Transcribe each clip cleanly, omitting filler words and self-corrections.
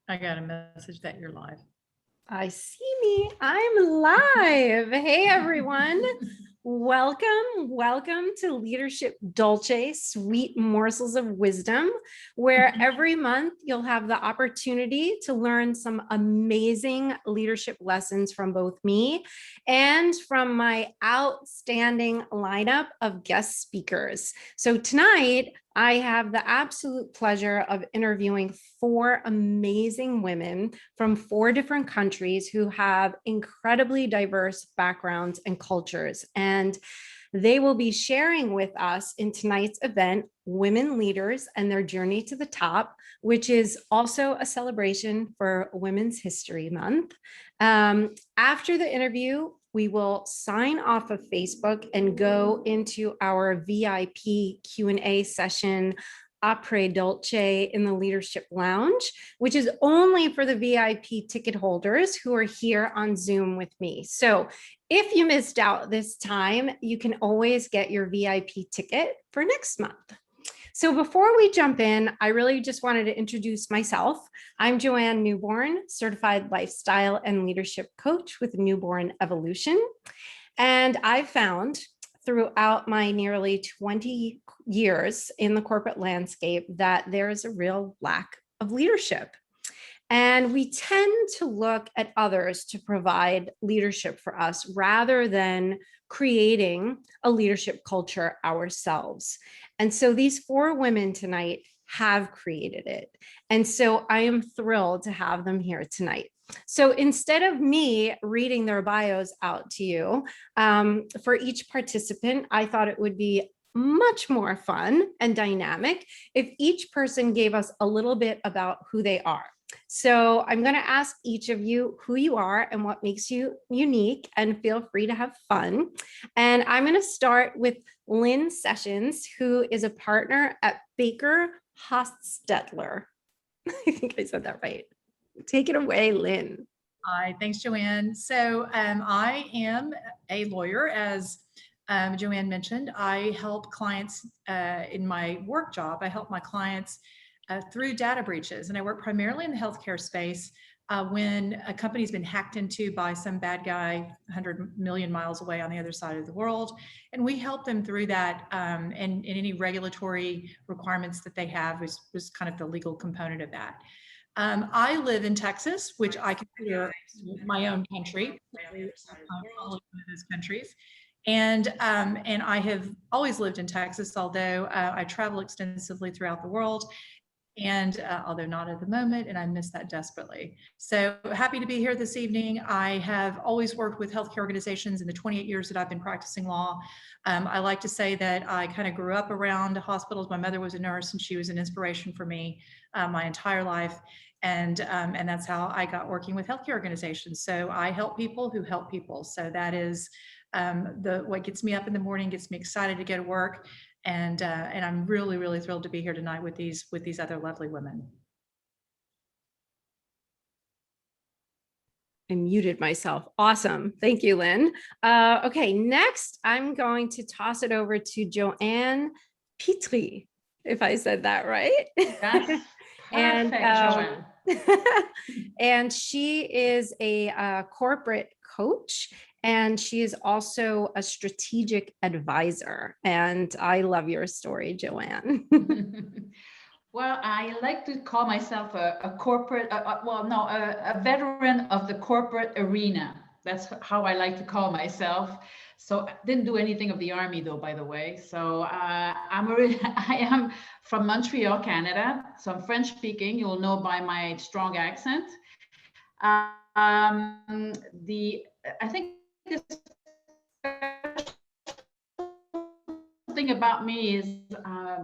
I got a message that you're live. I see me. I'm live. Hey, everyone. Welcome to Leadership Dolce, Sweet Morsels of Wisdom, where every month you'll have the opportunity to learn some amazing leadership lessons from both me and from my outstanding lineup of guest speakers. So tonight, I have the absolute pleasure of interviewing 4 amazing women from 4 different countries who have incredibly diverse backgrounds and cultures. And they will be sharing with us in tonight's event, Women Leaders and Their Journey to the Top, which is also a celebration for Women's History Month. After the interview, we will sign off of Facebook and go into our VIP Q&A session, Après Dolce, in the Leadership Lounge, which is only for the VIP ticket holders who are here on Zoom with me. So if you missed out this time, you can always get your VIP ticket for next month. So before we jump in, I really just wanted to introduce myself. I'm Joanne Newborn, certified lifestyle and leadership coach with Newborn Evolution. And I've found throughout my nearly 20 years in the corporate landscape that there is a real lack of leadership. And we tend to look at others to provide leadership for us rather than creating a leadership culture ourselves. And so these 4 women tonight have created it. And so I am thrilled to have them here tonight. So instead of me reading their bios out to you, for each participant, I thought it would be much more fun and dynamic if each person gave us a little bit about who they are. So I'm going to ask each of you who you are and what makes you unique, and feel free to have fun. And I'm going to start with Lynn Sessions, who is a partner at BakerHostetler. I think I said that right. Take it away, Lynn. Hi, thanks, Joanne. So I am a lawyer, as Joanne mentioned. I help clients in my work job. I help my clients through data breaches, and I work primarily in the healthcare space when a company's been hacked into by some bad guy 100 million miles away on the other side of the world, and we help them through that, and any regulatory requirements that they have was kind of the legal component of that. I live in Texas, which I consider my own country, one of those countries. And I have always lived in Texas, although I travel extensively throughout the world, and although not at the moment, and I miss that desperately. So happy to be here this evening. I have always worked with healthcare organizations in the 28 years that I've been practicing law. I like to say that I kind of grew up around hospitals. My mother was a nurse, and she was an inspiration for me my entire life. And that's how I got working with healthcare organizations. So I help people who help people. So that is what gets me up in the morning, gets me excited to go to work. And I'm really, really thrilled to be here tonight with these other lovely women. I muted myself. Awesome. Thank you, Lynn. Okay, next, I'm going to toss it over to Joanne Petrie, if I said that right. That's perfect, Joanne. And she is a corporate coach, and she is also a strategic advisor. And I love your story, Joanne. Well, I like to call myself a corporate, a veteran of the corporate arena. That's how I like to call myself. So I didn't do anything of the army, though, by the way. So I am from Montreal, Canada. So I'm French speaking. You'll know by my strong accent. I think this thing about me is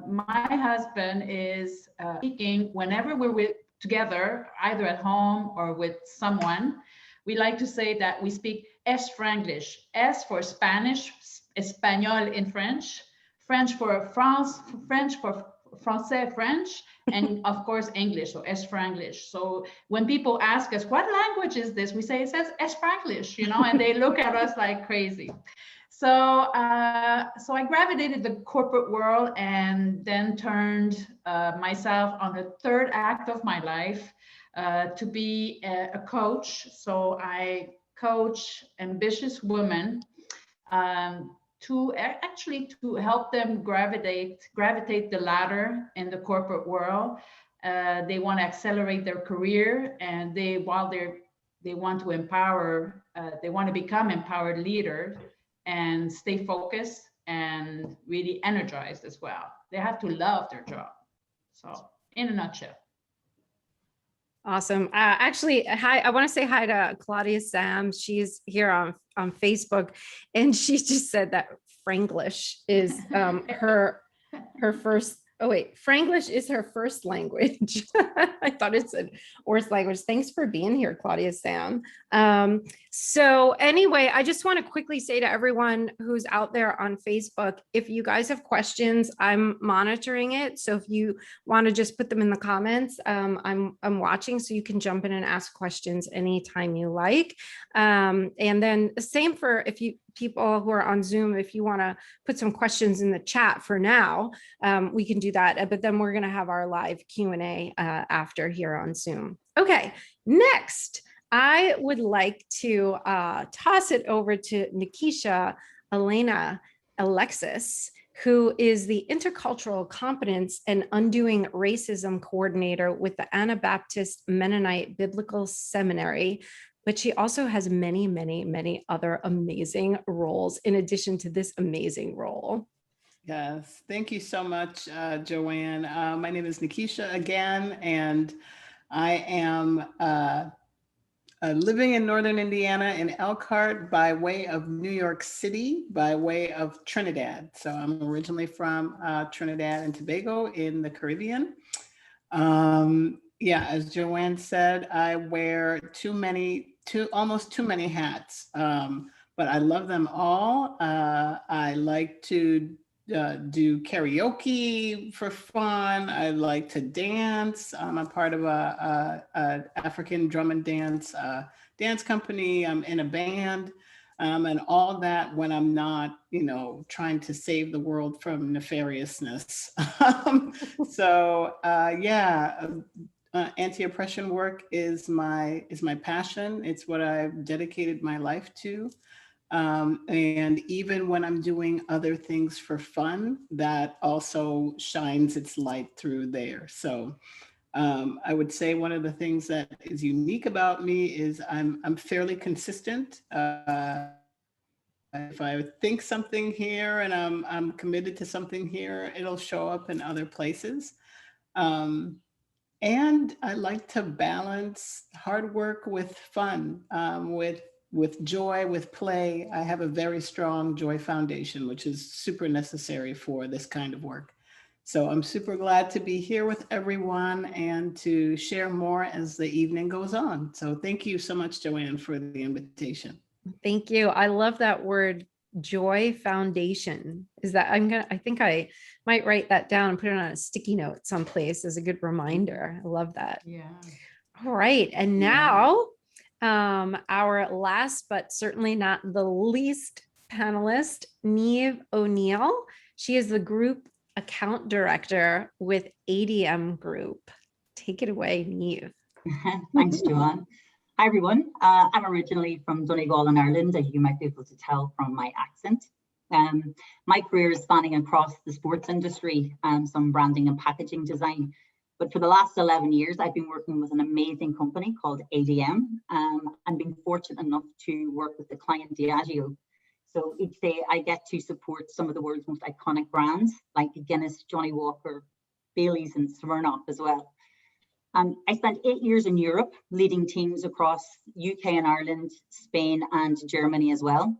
my husband is speaking whenever we're together, either at home or with someone. We like to say that we speak Franglish. S for Spanish, Espagnol in French, French for France, French for Français, French, and of course English, so Franglish. So when people ask us, what language is this? We say it says Franglish, and they look at us like crazy. So I gravitated the corporate world and then turned myself on the third act of my life to be a coach. So I coach ambitious women to help them gravitate the ladder in the corporate world. They want to accelerate their career, and they want to empower. They want to become empowered leaders and stay focused and really energized as well. They have to love their job. So, in a nutshell. Awesome. Actually, hi, I want to say hi to Claudia Sam. She's here on Facebook, and she just said that Franglish is her first. Oh wait, Franglish is her first language. I thought it said worst language. Thanks for being here, Claudia Sam. So anyway, I just want to quickly say to everyone who's out there on Facebook, if you guys have questions, I'm monitoring it. So if you want to just put them in the comments, I'm watching, so you can jump in and ask questions anytime you like. And then same for people who are on Zoom, if you want to put some questions in the chat for now, we can do that. But then we're going to have our live Q&A after here on Zoom. Okay, next, I would like to toss it over to Nikisha Elena Alexis, who is the Intercultural Competence and Undoing Racism Coordinator with the Anabaptist Mennonite Biblical Seminary. But she also has many, many, many other amazing roles in addition to this amazing role. Yes, thank you so much, Joanne. My name is Nikisha again, and I am living in Northern Indiana in Elkhart by way of New York City, by way of Trinidad. So I'm originally from Trinidad and Tobago in the Caribbean. Yeah, as Joanne said, I wear almost too many hats, but I love them all. I like to do karaoke for fun. I like to dance. I'm a part of a African drum and dance company. I'm in a band, and all that when I'm not, trying to save the world from nefariousness. So yeah. Anti-oppression work is my passion. It's what I've dedicated my life to. And even when I'm doing other things for fun, that also shines its light through there. So I would say one of the things that is unique about me is I'm fairly consistent. If I think something here and I'm committed to something here, it'll show up in other places. And I like to balance hard work with fun, with joy, with play. I have a very strong joy foundation, which is super necessary for this kind of work. So I'm super glad to be here with everyone and to share more as the evening goes on. So thank you so much, Joanne, for the invitation. Thank you. I love that word, joy foundation. I think I might write that down and put it on a sticky note someplace as a good reminder. I love that. Yeah. All right. And now our last, but certainly not the least panelist, Niamh O'Neill. She is the group account director with ADM Group. Take it away, Niamh. Thanks, Joanne. Hi, everyone. I'm originally from Donegal in Ireland, as you might be able to tell from my accent. My career is spanning across the sports industry, some branding and packaging design. But for the last 11 years, I've been working with an amazing company called ADM, and been fortunate enough to work with the client Diageo. So each day I get to support some of the world's most iconic brands like Guinness, Johnnie Walker, Baileys, and Smirnoff as well. I spent 8 years in Europe, leading teams across UK and Ireland, Spain, and Germany as well,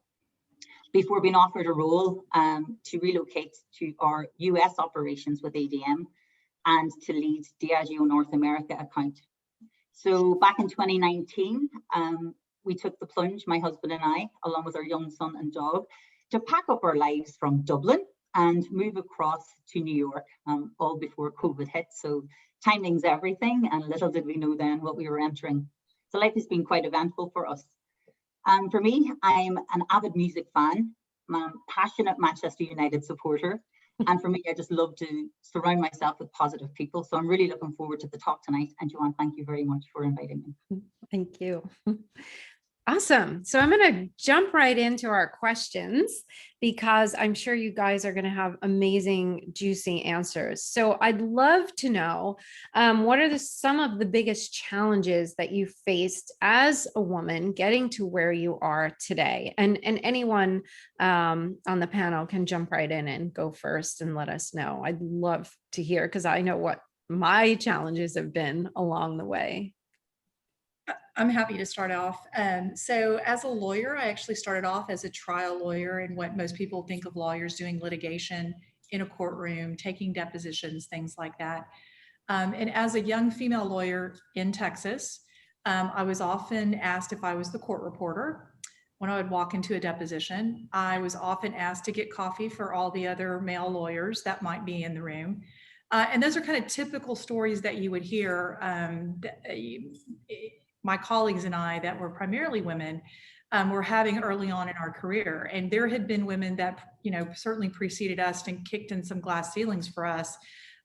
before being offered a role to relocate to our US operations with ADM and to lead Diageo North America account. So back in 2019, we took the plunge, my husband and I, along with our young son and dog, to pack up our lives from Dublin and move across to New York, all before COVID hit. So timing's everything, and little did we know then what we were entering. So life has been quite eventful for us. For me, I'm an avid music fan. passionate Manchester United supporter. And for me, I just love to surround myself with positive people. So I'm really looking forward to the talk tonight. And Joanne, thank you very much for inviting me. Thank you. Awesome. So I'm going to jump right into our questions because I'm sure you guys are going to have amazing, juicy answers. So I'd love to know what are some of the biggest challenges that you faced as a woman getting to where you are today? And anyone on the panel can jump right in and go first and let us know. I'd love to hear because I know what my challenges have been along the way. I'm happy to start off. So as a lawyer, I actually started off as a trial lawyer and what most people think of lawyers doing, litigation in a courtroom, taking depositions, things like that. And as a young female lawyer in Texas, I was often asked if I was the court reporter. When I would walk into a deposition, I was often asked to get coffee for all the other male lawyers that might be in the room. And those are kind of typical stories that you would hear. My colleagues and I that were primarily women were having early on in our career. And there had been women that, certainly preceded us and kicked in some glass ceilings for us.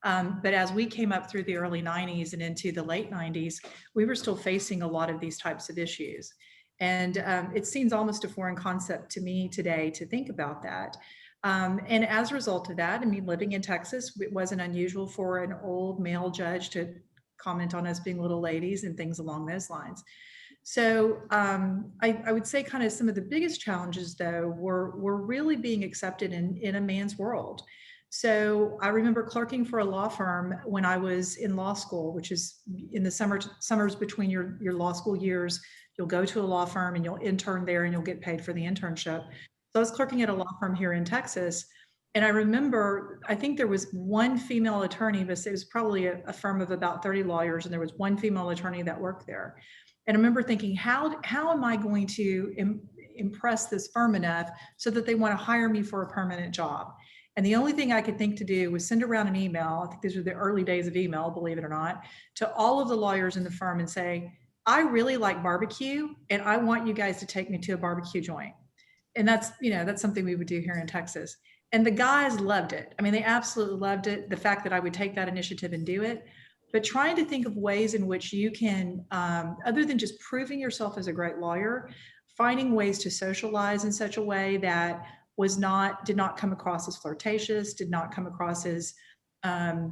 But as we came up through the early 90s and into the late 90s, we were still facing a lot of these types of issues. And it seems almost a foreign concept to me today to think about that. And as a result of that, living in Texas, it wasn't unusual for an old male judge to comment on us being little ladies and things along those lines. So I would say kind of some of the biggest challenges though were really being accepted in a man's world. So I remember clerking for a law firm when I was in law school, which is in the summers between your law school years. You'll go to a law firm and you'll intern there and you'll get paid for the internship. So I was clerking at a law firm here in Texas. And I remember, I think there was one female attorney, but it was probably a firm of about 30 lawyers, and there was one female attorney that worked there. And I remember thinking, how am I going to impress this firm enough so that they want to hire me for a permanent job? And the only thing I could think to do was send around an email. I think these were the early days of email, believe it or not, to all of the lawyers in the firm and say, I really like barbecue and I want you guys to take me to a barbecue joint. And that's something we would do here in Texas. And the guys loved it. They absolutely loved it. The fact that I would take that initiative and do it, but trying to think of ways in which you can, other than just proving yourself as a great lawyer, finding ways to socialize in such a way that did not come across as flirtatious, did not come across as, that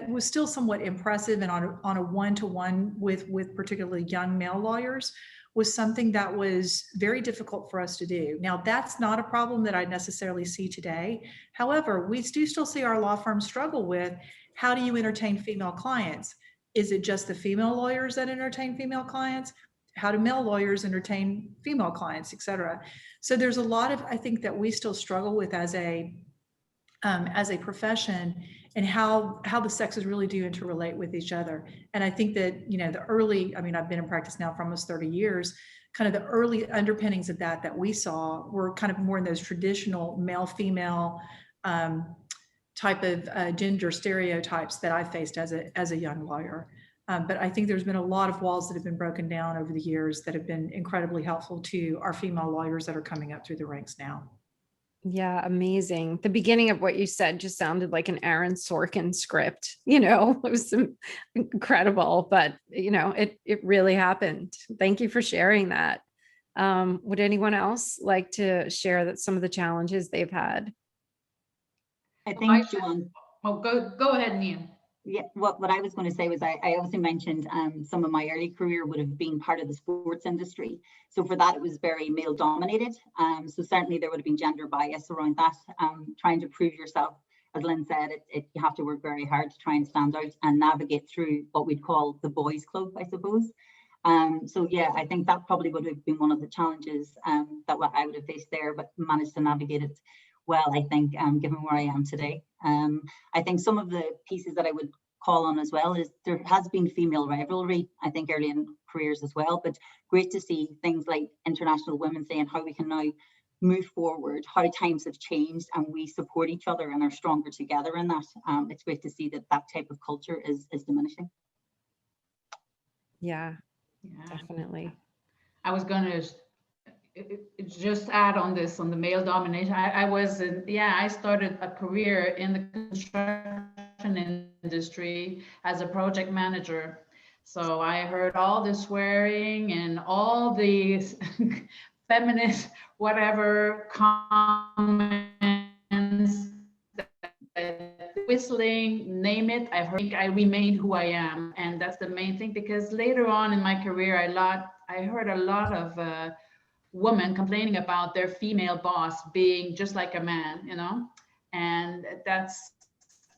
was still somewhat impressive and on a one-to-one with particularly young male lawyers, was something that was very difficult for us to do. Now, that's not a problem that I necessarily see today. However, we do still see our law firms struggle with, how do you entertain female clients? Is it just the female lawyers that entertain female clients? How do male lawyers entertain female clients, et cetera? So there's a lot of, I think, that we still struggle with as a profession, and how the sexes really do interrelate with each other. And I think that, the early, I've been in practice now for almost 30 years, kind of the early underpinnings of that we saw were kind of more in those traditional male-female type of gender stereotypes that I faced as a young lawyer. But I think there's been a lot of walls that have been broken down over the years that have been incredibly helpful to our female lawyers that are coming up through the ranks now. Yeah, amazing. The beginning of what you said just sounded like an Aaron Sorkin script, it was incredible, but it really happened. Thank you for sharing that. Would anyone else like to share that some of the challenges they've had? I think, Joanne. Well, go ahead, Ian. Yeah, what I was going to say was I also mentioned some of my early career would have been part of the sports industry. So for that, it was very male dominated. So certainly there would have been gender bias around that. Trying to prove yourself, as Lynn said, you have to work very hard to try and stand out and navigate through what we'd call the boys' club, I suppose. So yeah, I think that probably would have been one of the challenges that I would have faced there, but managed to navigate it well, I think, given where I am today. I think some of the pieces that I would call on as well is there has been female rivalry, I think, early in careers as well, but great to see things like International Women's Day and how we can now move forward, how times have changed and we support each other and are stronger together in that. It's great to see that type of culture is diminishing. Yeah, definitely. I was going to just add on this on the male domination. I was I started a career in the construction industry as a project manager. So I heard all the swearing and all the feminist whatever comments, whistling, name it. I remained who I am, and that's the main thing. Because later on in my career, I heard a lot of women complaining about their female boss being just like a man, and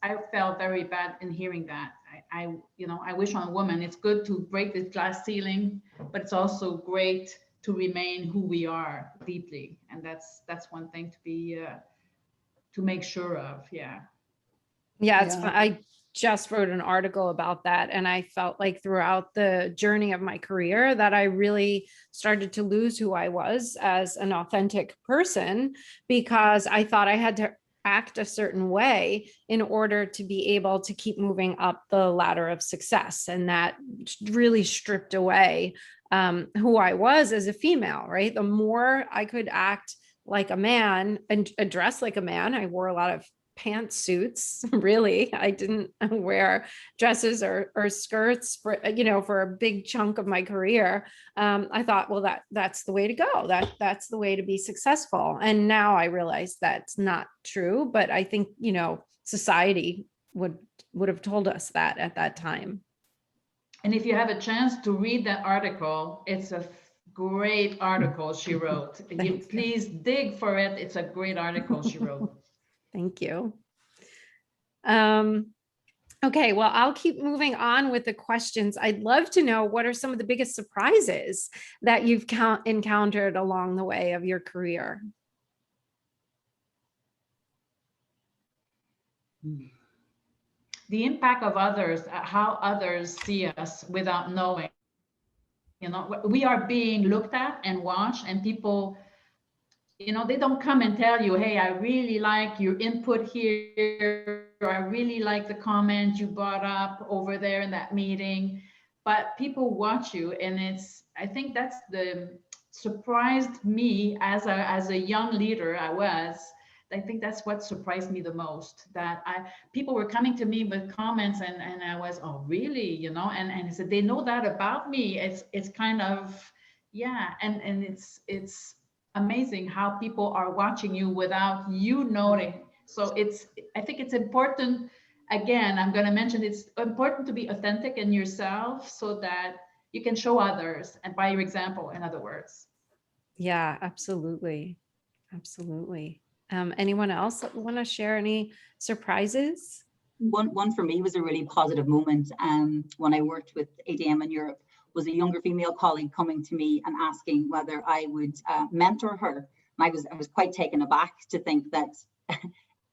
I felt very bad in hearing that. I wish on a woman, it's good to break this glass ceiling, but it's also great to remain who we are deeply, and that's one thing to be to make sure of. Yeah. Yeah, it's Yeah. fun. I just wrote an article about that, and I felt like throughout the journey of my career that I really started to lose who I was as an authentic person, because I thought I had to act a certain way in order to be able to keep moving up the ladder of success. And that really stripped away who I was as a female, right? The more I could act like a man and dress like a man, I wore a lot of pantsuits. Really, I didn't wear dresses or skirts for for a big chunk of my career. I thought, well, that's the way to go. That's the way to be successful. And now I realize that's not true. But I think society would have told us that at that time. And if you have a chance to read that article, it's a great article she wrote. Please dig for it. It's a great article she wrote. Thank you. Okay, well, I'll keep moving on with the questions. I'd love to know, what are some of the biggest surprises that you've encountered along the way of your career? The impact of others, how others see us without knowing. We are being looked at and watched, and people, they don't come and tell you, hey, I really like your input here, or I really like the comment you brought up over there in that meeting. But people watch you, and I think that's the surprised me as a young leader. I think that's what surprised me the most, that people were coming to me with comments, and I was, oh, really, and I said, they know that about me. It's kind of, yeah, and it's amazing how people are watching you without you knowing. So I think it's important. Again, I'm going to mention, it's important to be authentic in yourself so that you can show others, and by your example, in other words. Yeah, absolutely. Absolutely. Anyone else want to share any surprises? One for me was a really positive moment when I worked with ADM in Europe, was a younger female colleague coming to me and asking whether I would mentor her. And I was quite taken aback to think that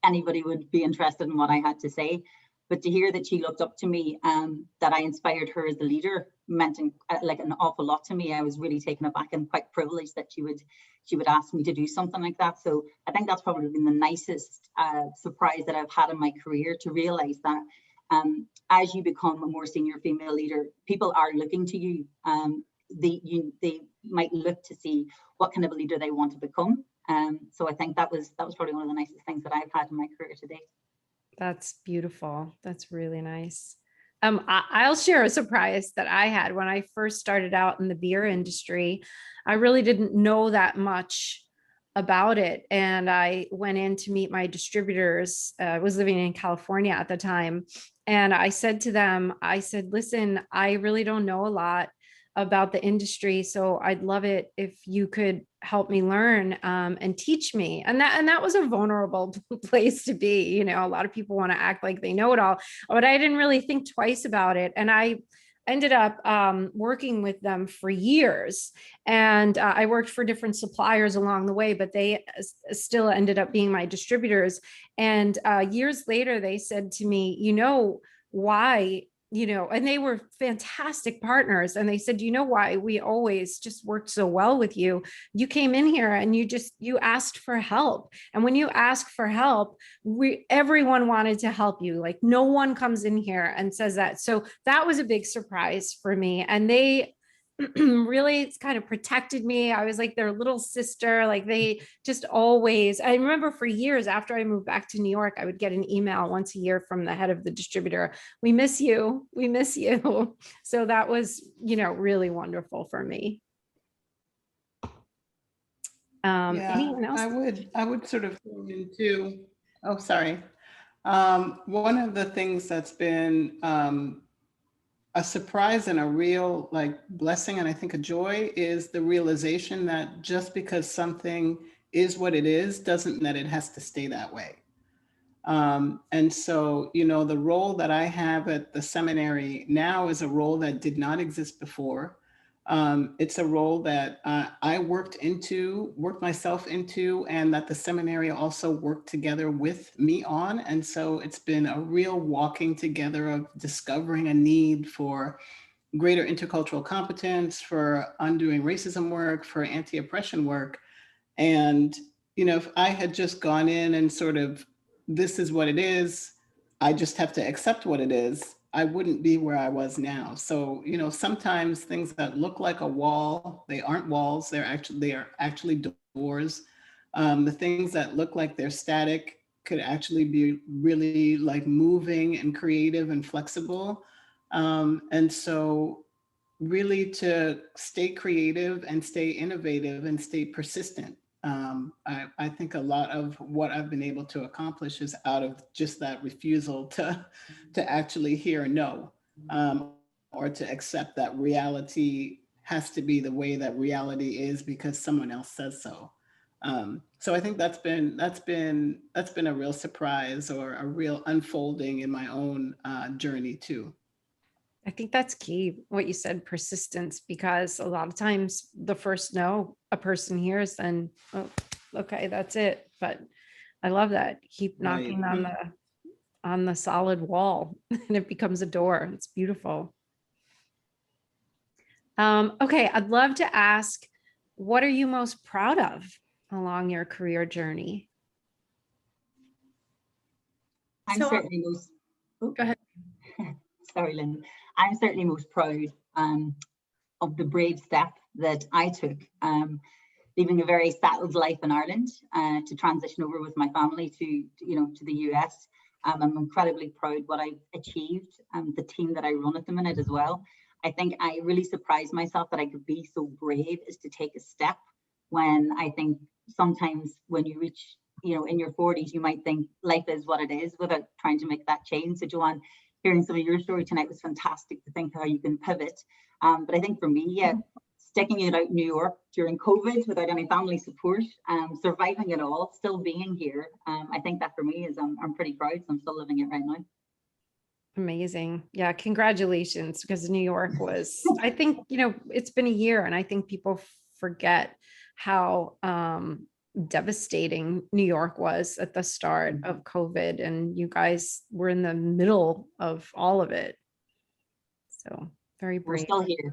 anybody would be interested in what I had to say. But to hear that she looked up to me, that I inspired her as a leader, meant like an awful lot to me. I was really taken aback and quite privileged that she would ask me to do something like that. So I think that's probably been the nicest surprise that I've had in my career, to realize that as you become a more senior female leader, people are looking to you. They might look to see what kind of a leader they want to become. So I think that was probably one of the nicest things that I've had in my career to date. That's beautiful. That's really nice. I'll share a surprise that I had when I first started out in the beer industry. I really didn't know that much about it. And I went in to meet my distributors. I was living in California at the time. And I said to them, listen, I really don't know a lot about the industry. So I'd love it if you could help me learn and teach me. And that was a vulnerable place to be. A lot of people want to act like they know it all, but I didn't really think twice about it. And I ended up working with them for years. And I worked for different suppliers along the way, but they still ended up being my distributors. And years later, they said to me, why, and they were fantastic partners. And they said, why we always just worked so well with you? You came in here and you asked for help. And when you ask for help, everyone wanted to help you. Like, no one comes in here and says that. So that was a big surprise for me. And they really kind of protected me. I was like their little sister. Like they just always, I remember for years after I moved back to New York, I would get an email once a year from the head of the distributor. We miss you. We miss you. So that was, really wonderful for me. Anyone else? I would sort of throw into, oh, sorry. One of the things that's been a surprise and a real blessing, and I think a joy, is the realization that just because something is what it is doesn't mean that it has to stay that way. And so, the role that I have at the seminary now is a role that did not exist before. It's a role that I worked myself into, and that the seminary also worked together with me on. And so it's been a real walking together of discovering a need for greater intercultural competence, for undoing racism work, for anti-oppression work. And, if I had just gone in and sort of, this is what it is, I just have to accept what it is, I wouldn't be where I was now. So, sometimes things that look like a wall, they aren't walls, they are actually doors. The things that look like they're static could actually be really moving and creative and flexible. And so really to stay creative and stay innovative and stay persistent. I think a lot of what I've been able to accomplish is out of just that refusal to actually hear no, or to accept that reality has to be the way that reality is because someone else says so. So I think that's been a real surprise or a real unfolding in my own journey too. I think that's key, what you said, persistence, because a lot of times the first no a person hears, then, oh, okay, that's it. But I love that. Keep knocking Right. on the solid wall and it becomes a door. It's beautiful. Okay, I'd love to ask, what are you most proud of along your career journey? I'm certainly most, Go ahead. sorry, Lynn. I'm certainly most proud of the brave step that I took, leaving a very settled life in Ireland to transition over with my family to the US. I'm incredibly proud what I've achieved, the team that I run at the minute as well. I think I really surprised myself that I could be so brave as to take a step when I think sometimes when you reach, in your 40s, you might think life is what it is without trying to make that change. So Joanne, hearing some of your story tonight was fantastic to think how you can pivot. But I think for me, sticking it out in New York during COVID without any family support, surviving it all, still being here, I think that for me is, I'm pretty proud. So I'm still living it right now. Amazing. Yeah, congratulations, because New York was, I think, it's been a year and I think people forget how devastating New York was at the start of COVID, and you guys were in the middle of all of it. So very brave.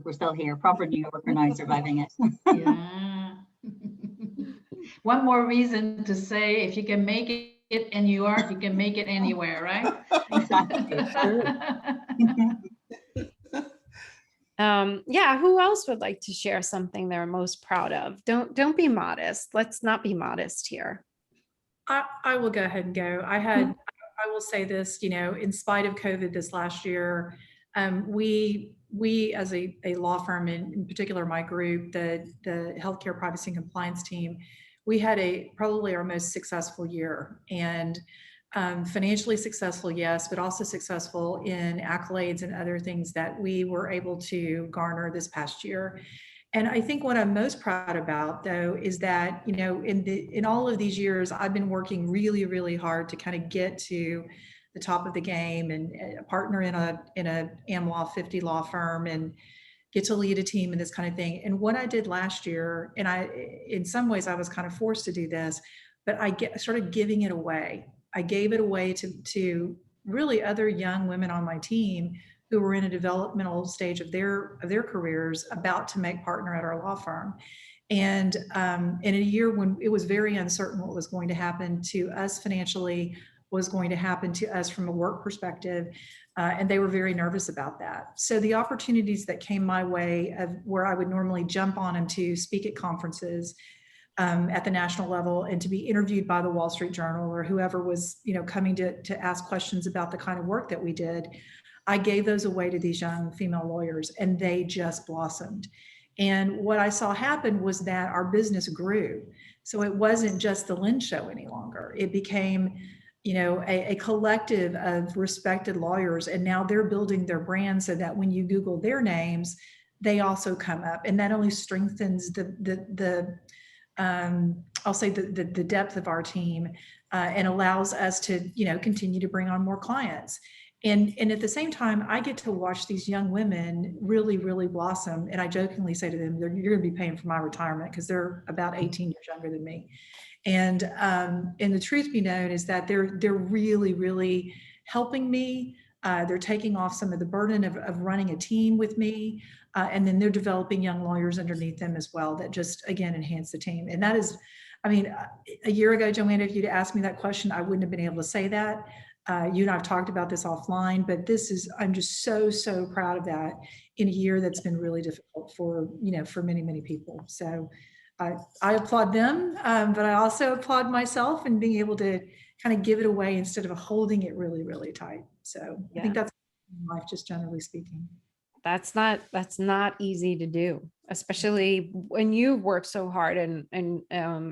We're still here. Proper New Yorker now, surviving it. Yeah. One more reason to say, if you can make it in New York, you can make it anywhere, right? Exactly. Yeah, who else would like to share something they're most proud of? Don't be modest. Let's not be modest here. I will go ahead and go. I will say this, in spite of COVID this last year, we as a law firm, in particular my group, the healthcare privacy and compliance team, we had probably our most successful year, and financially successful, yes, but also successful in accolades and other things that we were able to garner this past year. And I think what I'm most proud about, though, is that, in all of these years, I've been working really, really hard to kind of get to the top of the game and a partner in a AmLaw 50 law firm and get to lead a team and this kind of thing. And what I did last year, and in some ways I was kind of forced to do this, but I started giving it away. I gave it away to really other young women on my team who were in a developmental stage of their careers, about to make partner at our law firm. And in a year when it was very uncertain what was going to happen to us financially, was going to happen to us from a work perspective. And they were very nervous about that. So the opportunities that came my way of where I would normally jump on them to speak at conferences at the national level and to be interviewed by the Wall Street Journal or whoever was, coming to ask questions about the kind of work that we did, I gave those away to these young female lawyers and they just blossomed. And what I saw happen was that our business grew. So it wasn't just the Lynn Show any longer. It became a collective of respected lawyers, and now they're building their brand so that when you Google their names, they also come up, and that only strengthens I'll say the depth of our team and allows us to continue to bring on more clients. And at the same time, I get to watch these young women really, really blossom. And I jokingly say to them, you're going to be paying for my retirement because they're about 18 years younger than me. And the truth be known is that they're really, really helping me. They're taking off some of the burden of running a team with me. And then they're developing young lawyers underneath them as well that just, again, enhance the team. And that is, a year ago, Joanna, if you'd asked me that question, I wouldn't have been able to say that. You and I have talked about this offline, but I'm just so proud of that in a year that's been really difficult for many, many people. So I applaud them, but I also applaud myself in being able to kind of give it away instead of holding it really, really tight. So I think that's life, just generally speaking. That's not easy to do, especially when you worked so hard and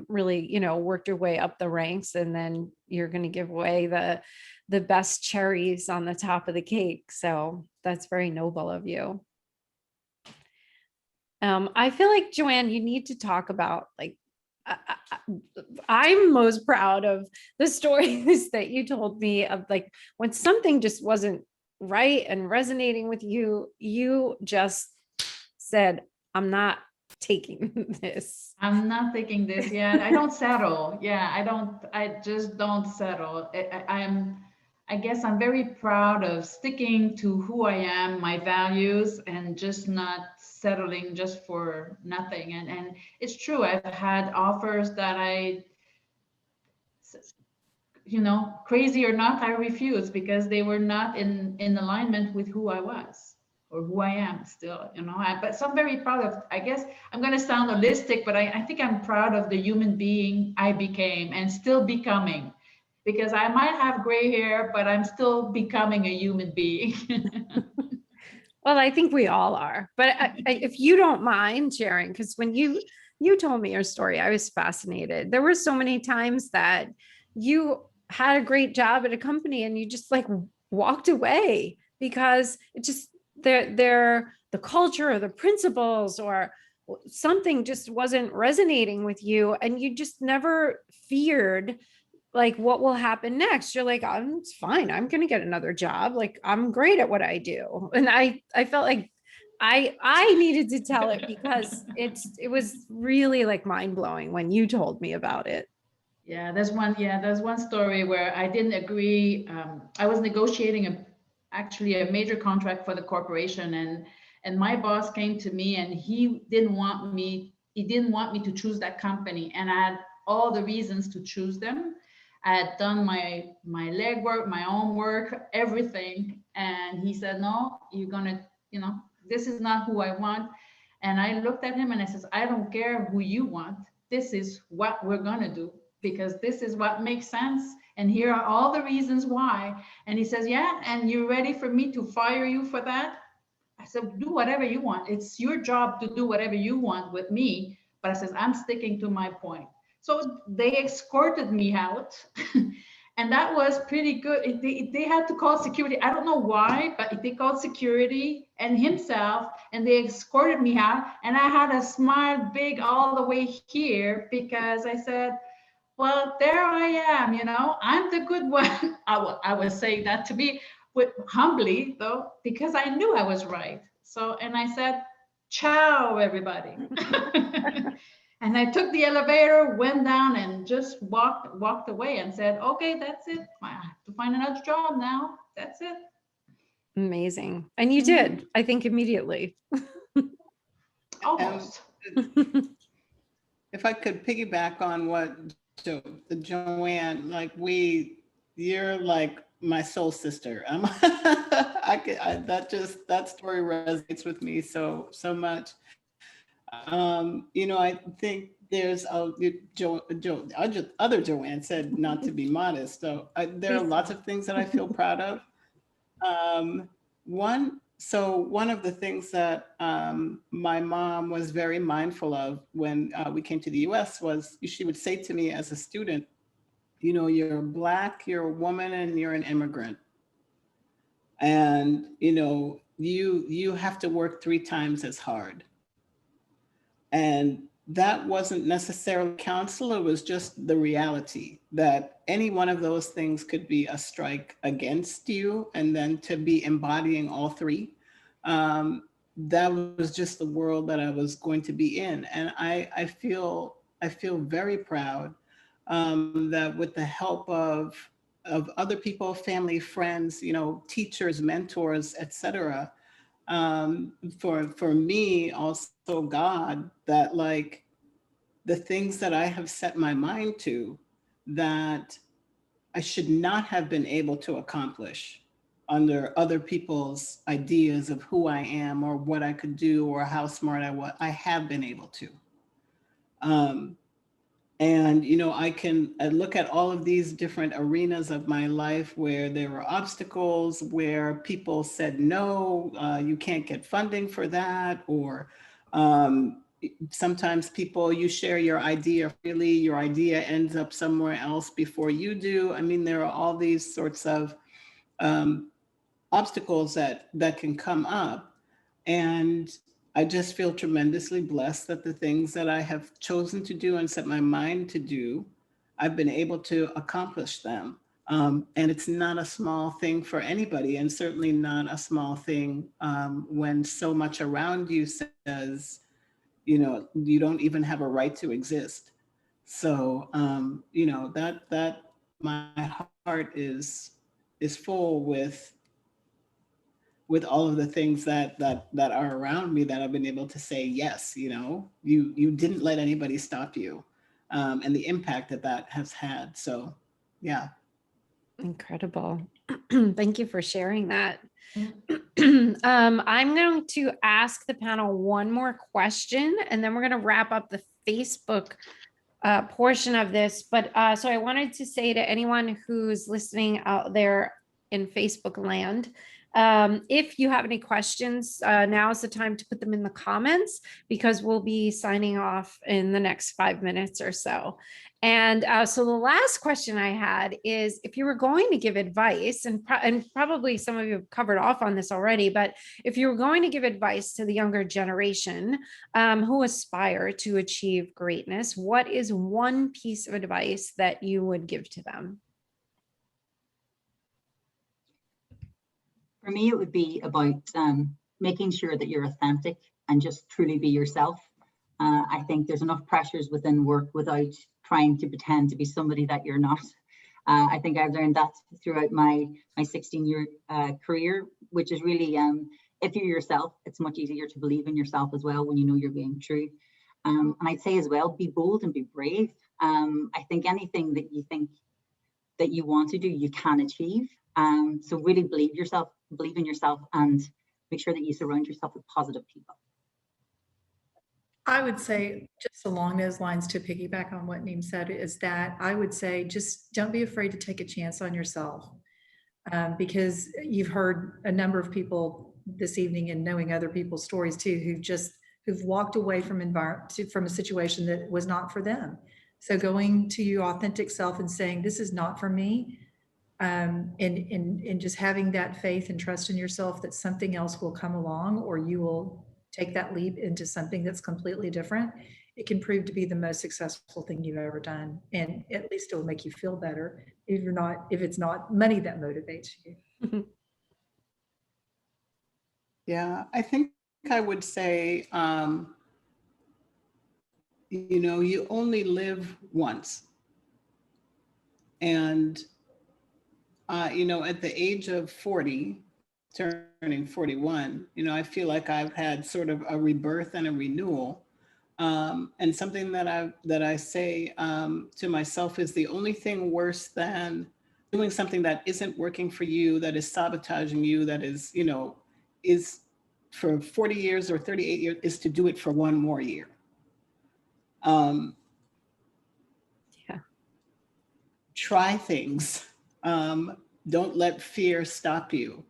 really, worked your way up the ranks, and then you're going to give away the best cherries on the top of the cake. So that's very noble of you. I feel like, Joanne, you need to talk about, like, I'm most proud of the stories that you told me of, like, when something just wasn't right and resonating with you, you just said, I'm not taking this. I'm not taking this. Yeah, I don't settle. Yeah, I just don't settle. I guess I'm very proud of sticking to who I am, my values, and just not settling just for nothing. And it's true, I've had offers that crazy or not, I refused because they were not in alignment with who I was or who I am still, but so I'm very proud of, I guess I'm going to sound holistic, but I think I'm proud of the human being I became and still becoming, because I might have gray hair, but I'm still becoming a human being. Well, I think we all are, but if you don't mind sharing, because when you told me your story, I was fascinated. There were so many times that you had a great job at a company and you just like walked away because it just the culture or the principles or something just wasn't resonating with you, and you just never feared like what will happen next. You're like, it's fine, I'm gonna get another job, like I'm great at what I do. And I felt like I needed to tell it because it was really like mind-blowing when you told me about it. There's one story where I didn't agree. I was negotiating actually a major contract for the corporation, and my boss came to me and he didn't want me to choose that company, and I had all the reasons to choose them. I had done my legwork, my own work, everything, and he said, no, you're gonna, this is not who I want. And I looked at him and I says, I don't care who you want, this is what we're gonna do, because this is what makes sense. And here are all the reasons why. And he says, yeah, and you're ready for me to fire you for that? I said, do whatever you want. It's your job to do whatever you want with me. But I says, I'm sticking to my point. So they escorted me out. And that was pretty good. They had to call security. I don't know why, but they called security and himself, and they escorted me out. And I had a smile big all the way here because I said, well, there I am, I'm the good one. I was saying that to me humbly, though, because I knew I was right. So, and I said, ciao, everybody. And I took the elevator, went down, and just walked away and said, okay, that's it. I have to find another job now. That's it. Amazing. And you did, I think, immediately. Almost. If I could piggyback on what Joanne, like we you're like my soul sister. That story resonates with me so much. I think there's other Joanne said not to be modest. So there are lots of things that I feel proud of. One of the things that my mom was very mindful of when we came to the US was she would say to me as a student, you're Black, you're a woman, and you're an immigrant. And, you have to work 3 times as hard. And that wasn't necessarily counsel, it was just the reality that any one of those things could be a strike against you. And then to be embodying all 3, that was just the world that I was going to be in. And I feel very proud that with the help of other people, family, friends, teachers, mentors, etc., for me, also God, that like the things that I have set my mind to that I should not have been able to accomplish under other people's ideas of who I am or what I could do or how smart I was, I have been able to. And, I look at all of these different arenas of my life where there were obstacles, where people said, no, you can't get funding for that. Or sometimes you share your idea freely, your idea ends up somewhere else before you do. I mean, there are all these sorts of obstacles that can come up. And I just feel tremendously blessed that the things that I have chosen to do and set my mind to do, I've been able to accomplish them. And it's not a small thing for anybody, and certainly not a small thing when so much around you says, you don't even have a right to exist. So, that my heart is full with all of the things that are around me that I've been able to say, yes, you didn't let anybody stop you, and the impact that has had. So, yeah. Incredible. Thank you for sharing that. I'm going to ask the panel one more question, and then we're going to wrap up the Facebook portion of this. But so I wanted to say to anyone who's listening out there in Facebook land, if you have any questions, now is the time to put them in the comments, because we'll be signing off in the next 5 minutes or so. And so the last question I had is, if you were going to give advice, and probably some of you have covered off on this already, but if you were going to give advice to the younger generation who aspire to achieve greatness, what is one piece of advice that you would give to them? For me, it would be about making sure that you're authentic and just truly be yourself. I think there's enough pressures within work without trying to pretend to be somebody that you're not. I think I've learned that throughout my 16-year career, which is really, if you're yourself, it's much easier to believe in yourself as well when you know you're being true. And I'd say as well, be bold and be brave. I think anything that you think that you want to do, you can achieve. So really believe in yourself, and make sure that you surround yourself with positive people. I would say, just along those lines, to piggyback on what Neem said, is that I would say just don't be afraid to take a chance on yourself, because you've heard a number of people this evening, and knowing other people's stories too, who've walked away from a situation that was not for them. So going to your authentic self and saying, this is not for me, and just having that faith and trust in yourself that something else will come along, or you will take that leap into something that's completely different. It can prove to be the most successful thing you've ever done, and at least it will make you feel better if it's not money that motivates you. Yeah, I think I would say, you only live once. And, at the age of 40, turning 41, I feel like I've had sort of a rebirth and a renewal. And something that I say to myself is, the only thing worse than doing something that isn't working for you, that is sabotaging you, that is, is for 40 years or 38 years, is to do it for one more year. Yeah. Try things. Don't let fear stop you.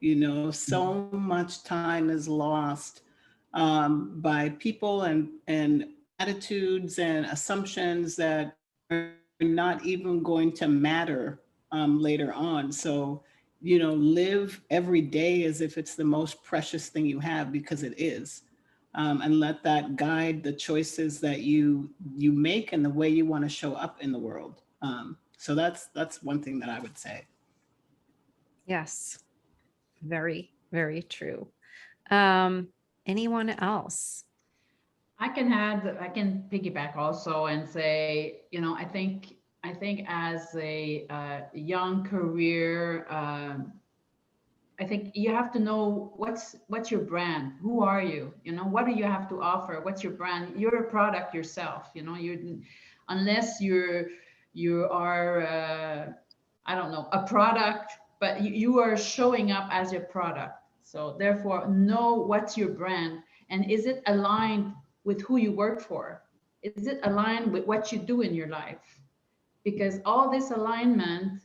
So much time is lost by people and attitudes and assumptions that are not even going to matter later on. So, live every day as if it's the most precious thing you have, because it is. And let that guide the choices that you make and the way you want to show up in the world. So that's one thing that I would say. Yes. Very, very true. Anyone else? I can piggyback also and say, I think as a young career, I think you have to know what's your brand. Who are you? What do you have to offer? What's your brand? You're a product yourself. Unless you are I don't know, a product, but you are showing up as a product. So therefore, know what's your brand, and is it aligned with who you work for? Is it aligned with what you do in your life? Because all this alignment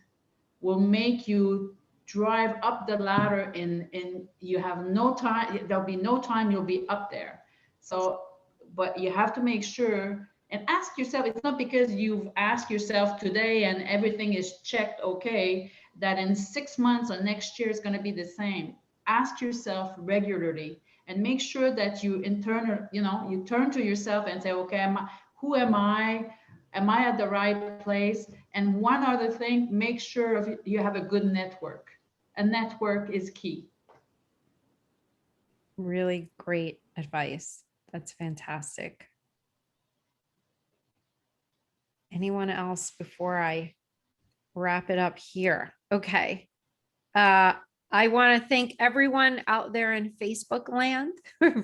will make you drive up the ladder in you have no time, there'll be no time you'll be up there. So, but you have to make sure and ask yourself, it's not because you've asked yourself today and everything is checked okay, that in 6 months or next year is going to be the same. Ask yourself regularly and make sure that you you turn to yourself and say, okay, who am I? Am I at the right place? And one other thing, make sure you have a good network. A network is key. Really great advice. That's fantastic. Anyone else before I wrap it up here? Okay. I want to thank everyone out there in Facebook land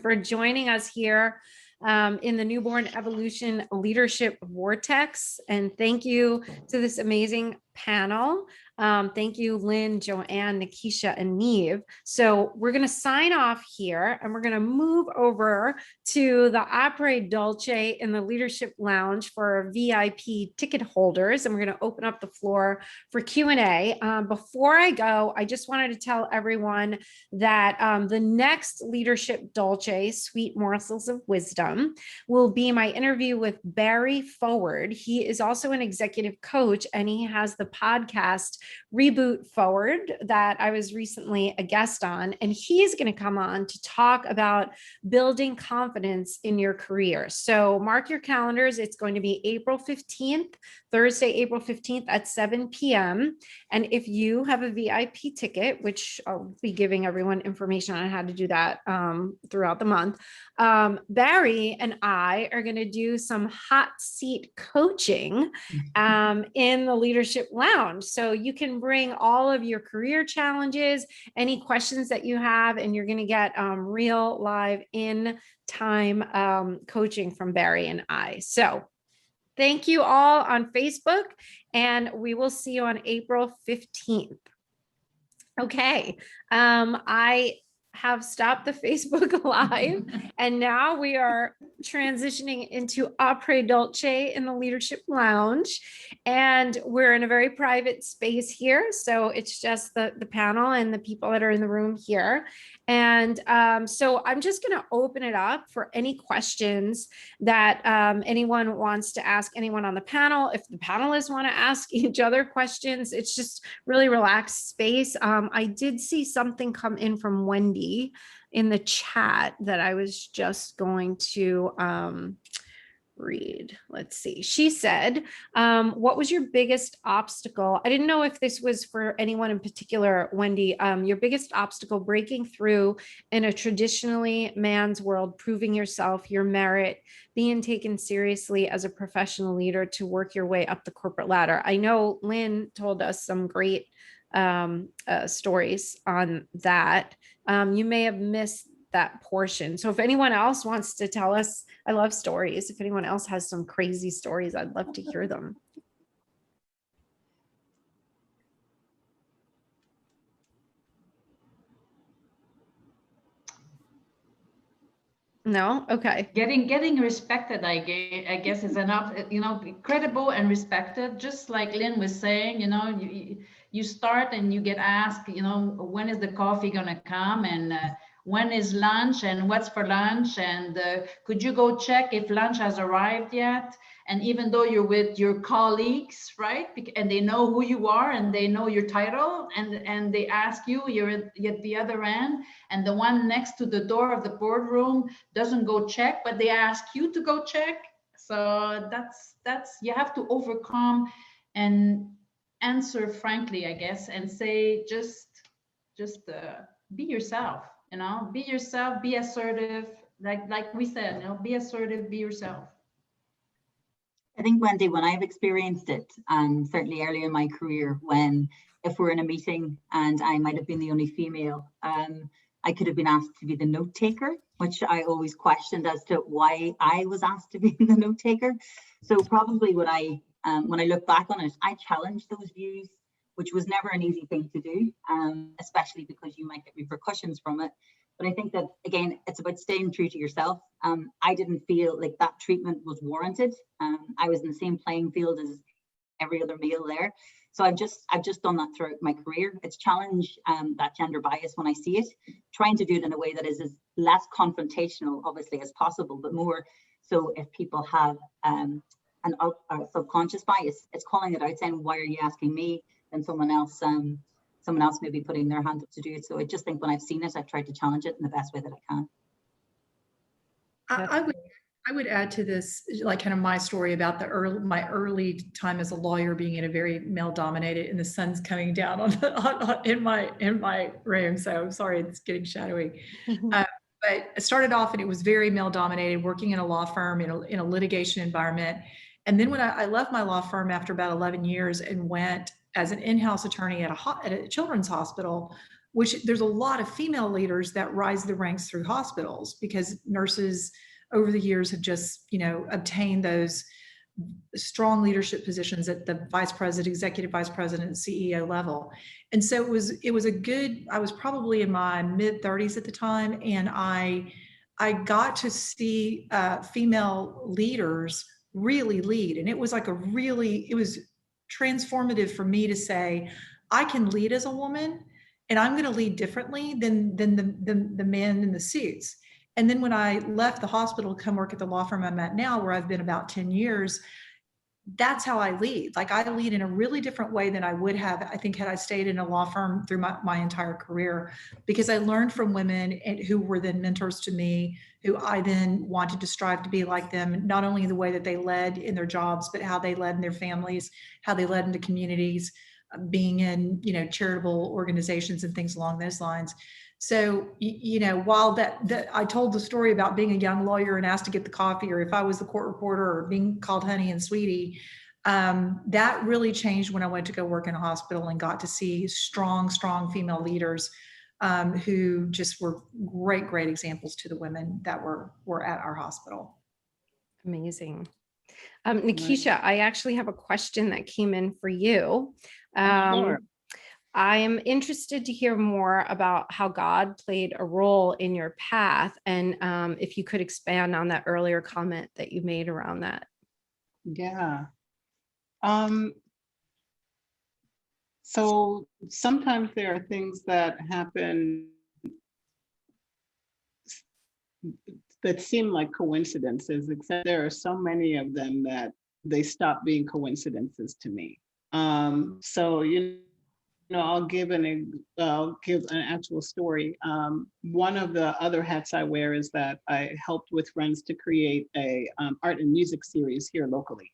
for joining us here in the Newborn Evolution Leadership Vortex. And thank you to this amazing panel. Thank you, Lynn, Joanne, Nikisha, and Neve. So we're going to sign off here and we're going to move over to the Opera Dolce in the Leadership Lounge for VIP ticket holders. And we're going to open up the floor for Q&A. Before I go, I just wanted to tell everyone that the next Leadership Dolce, Sweet Morsels of Wisdom, will be my interview with Barry Forward. He is also an executive coach and he has the podcast Reboot Forward that I was recently a guest on, and he's going to come on to talk about building confidence in your career. So mark your calendars. It's going to be April 15th, Thursday, April 15th at 7 p.m. And if you have a VIP ticket, which I'll be giving everyone information on how to do that throughout the month, Barry and I are going to do some hot seat coaching in the Leadership Lounge. So you can bring all of your career challenges, any questions that you have, and you're going to get real live in time coaching from Barry and I. So thank you all on Facebook, and we will see you on April 15th. Okay. I have stopped the Facebook Live, and now we are transitioning into Opera Dolce in the Leadership Lounge, and we're in a very private space here, so it's just the panel and the people that are in the room here. And so I'm just going to open it up for any questions that anyone wants to ask anyone on the panel. If the panelists want to ask each other questions, it's just really relaxed space. I did see something come in from Wendy in the chat that I was just going to read. Let's see. She said, what was your biggest obstacle? I didn't know if this was for anyone in particular, Wendy. Your biggest obstacle breaking through in a traditionally man's world, proving yourself, your merit, being taken seriously as a professional leader to work your way up the corporate ladder. I know Lynn told us some great stories on that. You may have missed that portion. So if anyone else wants to tell us, I love stories. If anyone else has some crazy stories, I'd love to hear them. No? Okay. Getting respected, I guess, is enough, credible and respected. Just like Lynn was saying, you start and you get asked, when is the coffee gonna come, and when is lunch, and what's for lunch, and could you go check if lunch has arrived yet? And even though you're with your colleagues, right, and they know who you are and they know your title, and they ask you, you're at the other end, and the one next to the door of the boardroom doesn't go check, but they ask you to go check. So that's you have to overcome and answer frankly, I guess, and say just be yourself. Be yourself, be assertive, like we said, be assertive, be yourself. I think, Wendy, when I've experienced it, and certainly early in my career, if we're in a meeting and I might have been the only female, I could have been asked to be the note taker, which I always questioned as to why I was asked to be the note taker. So probably when I look back on it, I challenged those views, which was never an easy thing to do, especially because you might get repercussions from it. But I think that, again, it's about staying true to yourself. I didn't feel like that treatment was warranted. I was in the same playing field as every other male there. So I've just done that throughout my career. It's challenged that gender bias when I see it, trying to do it in a way that is as less confrontational, obviously, as possible, but more so if people have a subconscious bias, it's calling it out, saying, why are you asking me? And someone else may be putting their hand up to do it. So I just think when I've seen it, I've tried to challenge it in the best way that I can. I would add to this, like kind of my story about my early time as a lawyer, being in a very male dominated, and the sun's coming down in my room. So I'm sorry, it's getting shadowy. But I started off and it was very male dominated, working in a law firm in a litigation environment. And then when I left my law firm after about 11 years and went as an in-house attorney at a children's hospital, which there's a lot of female leaders that rise the ranks through hospitals, because nurses over the years have just, obtained those strong leadership positions at the vice president, executive vice president, CEO level. And so it was I was probably in my mid 30s at the time. And I got to see female leaders really lead. And it was it was transformative for me to say, I can lead as a woman, and I'm going to lead differently than the men in the suits. And then when I left the hospital to come work at the law firm I'm at now, where I've been about 10 years, that's how I lead. Like, I lead in a really different way than I would have, I think, had I stayed in a law firm through my entire career, because I learned from women who were then mentors to me, who I then wanted to strive to be like them, not only the way that they led in their jobs, but how they led in their families, how they led into communities, being in, charitable organizations and things along those lines. So, while that I told the story about being a young lawyer and asked to get the coffee, or if I was the court reporter, or being called honey and sweetie, that really changed when I went to go work in a hospital and got to see strong female leaders who just were great examples to the women that were at our hospital. Amazing. Nikisha, I actually have a question that came in for you. Sure. I am interested to hear more about how God played a role in your path, and if you could expand on that earlier comment that you made around that. Yeah. So sometimes there are things that happen that seem like coincidences, except there are so many of them that they stop being coincidences to me. So, I'll give an actual story. One of the other hats I wear is that I helped with friends to create a art and music series here locally.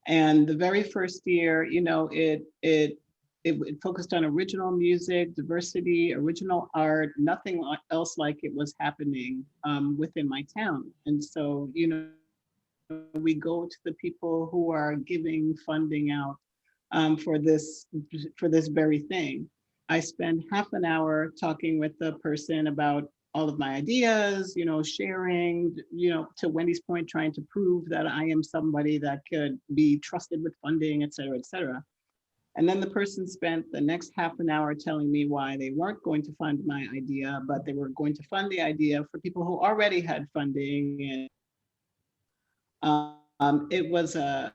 And the very first year, it focused on original music, diversity, original art, nothing else like it was happening within my town. And so, we go to the people who are giving funding out for this very thing. I spend half an hour talking with the person about all of my ideas, sharing, to Wendy's point, trying to prove that I am somebody that could be trusted with funding, et cetera, et cetera. And then the person spent the next half an hour telling me why they weren't going to fund my idea, but they were going to fund the idea for people who already had funding. And it was I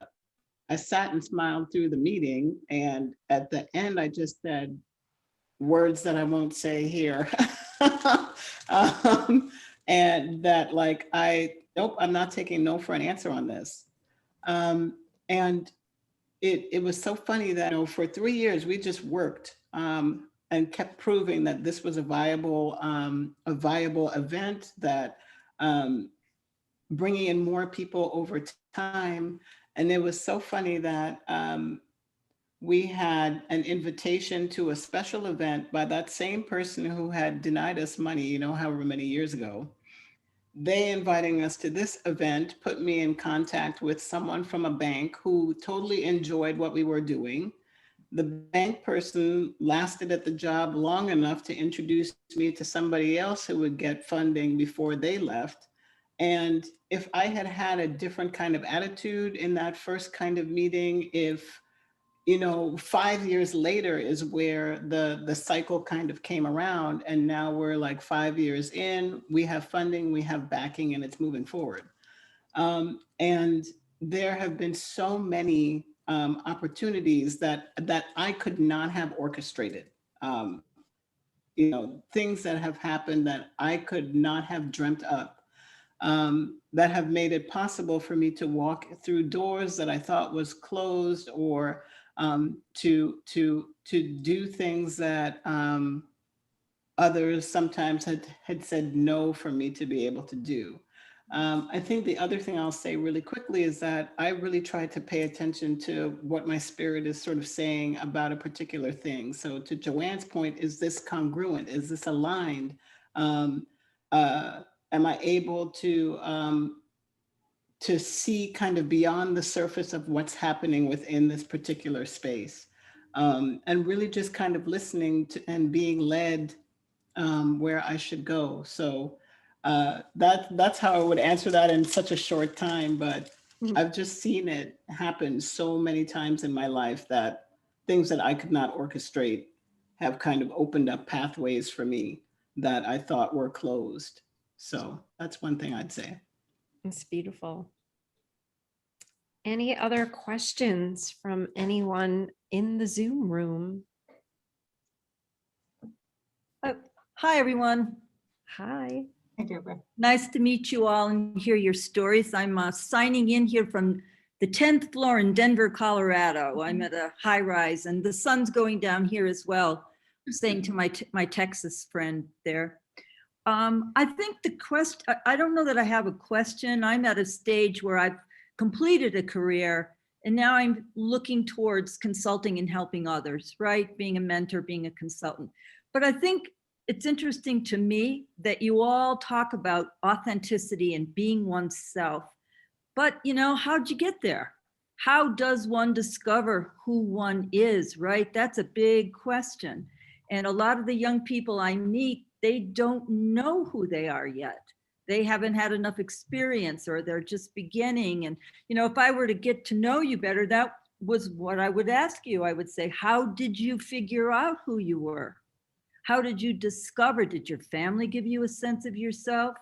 sat and smiled through the meeting. And at the end, I just said words that I won't say here. And that like, nope, I'm not taking no for an answer on this. And it was so funny that, you know, for 3 years, we just worked and kept proving that this was a viable event, that bringing in more people over time. And it was so funny that we had an invitation to a special event by that same person who had denied us money, you know, however many years ago. They inviting us to this event put me in contact with someone from a bank who totally enjoyed what we were doing. The bank person lasted at the job long enough to introduce me to somebody else who would get funding before they left. And if I had had a different kind of attitude in that first kind of meeting, if, you know, 5 years later is where the cycle kind of came around, and now we're like 5 years in, we have funding, we have backing, and it's moving forward. And there have been so many opportunities that I could not have orchestrated. You know, things that have happened that I could not have dreamt up. That have made it possible for me to walk through doors that I thought was closed, or to do things that others sometimes had said no for me to be able to do. I think the other thing I'll say really quickly is that I really try to pay attention to what my spirit is sort of saying about a particular thing. So to Joanne's point, is this congruent? Is this aligned? Am I able to see kind of beyond the surface of what's happening within this particular space, and really just kind of listening to and being led where I should go. So that's how I would answer that in such a short time, but I've just seen it happen so many times in my life that things that I could not orchestrate have kind of opened up pathways for me that I thought were closed. So that's one thing I'd say. It's beautiful. Any other questions from anyone in the Zoom room? Hi, everyone. Hi. Hi, Deborah. Nice to meet you all and hear your stories. I'm signing in here from the 10th floor in Denver, Colorado. I'm at a high rise and the sun's going down here as well, saying to my Texas friend there. I think the question, I don't know that I have a question. I'm at a stage where I've completed a career and now I'm looking towards consulting and helping others, right? Being a mentor, being a consultant. But I think it's interesting to me that you all talk about authenticity and being oneself. But, you know, how'd you get there? How does one discover who one is, right? That's a big question. And a lot of the young people I meet, they don't know who they are yet. They haven't had enough experience, or they're just beginning. And, you know, if I were to get to know you better, that was what I would ask you. I would say, how did you figure out who you were? How did you discover? Did your family give you a sense of yourself?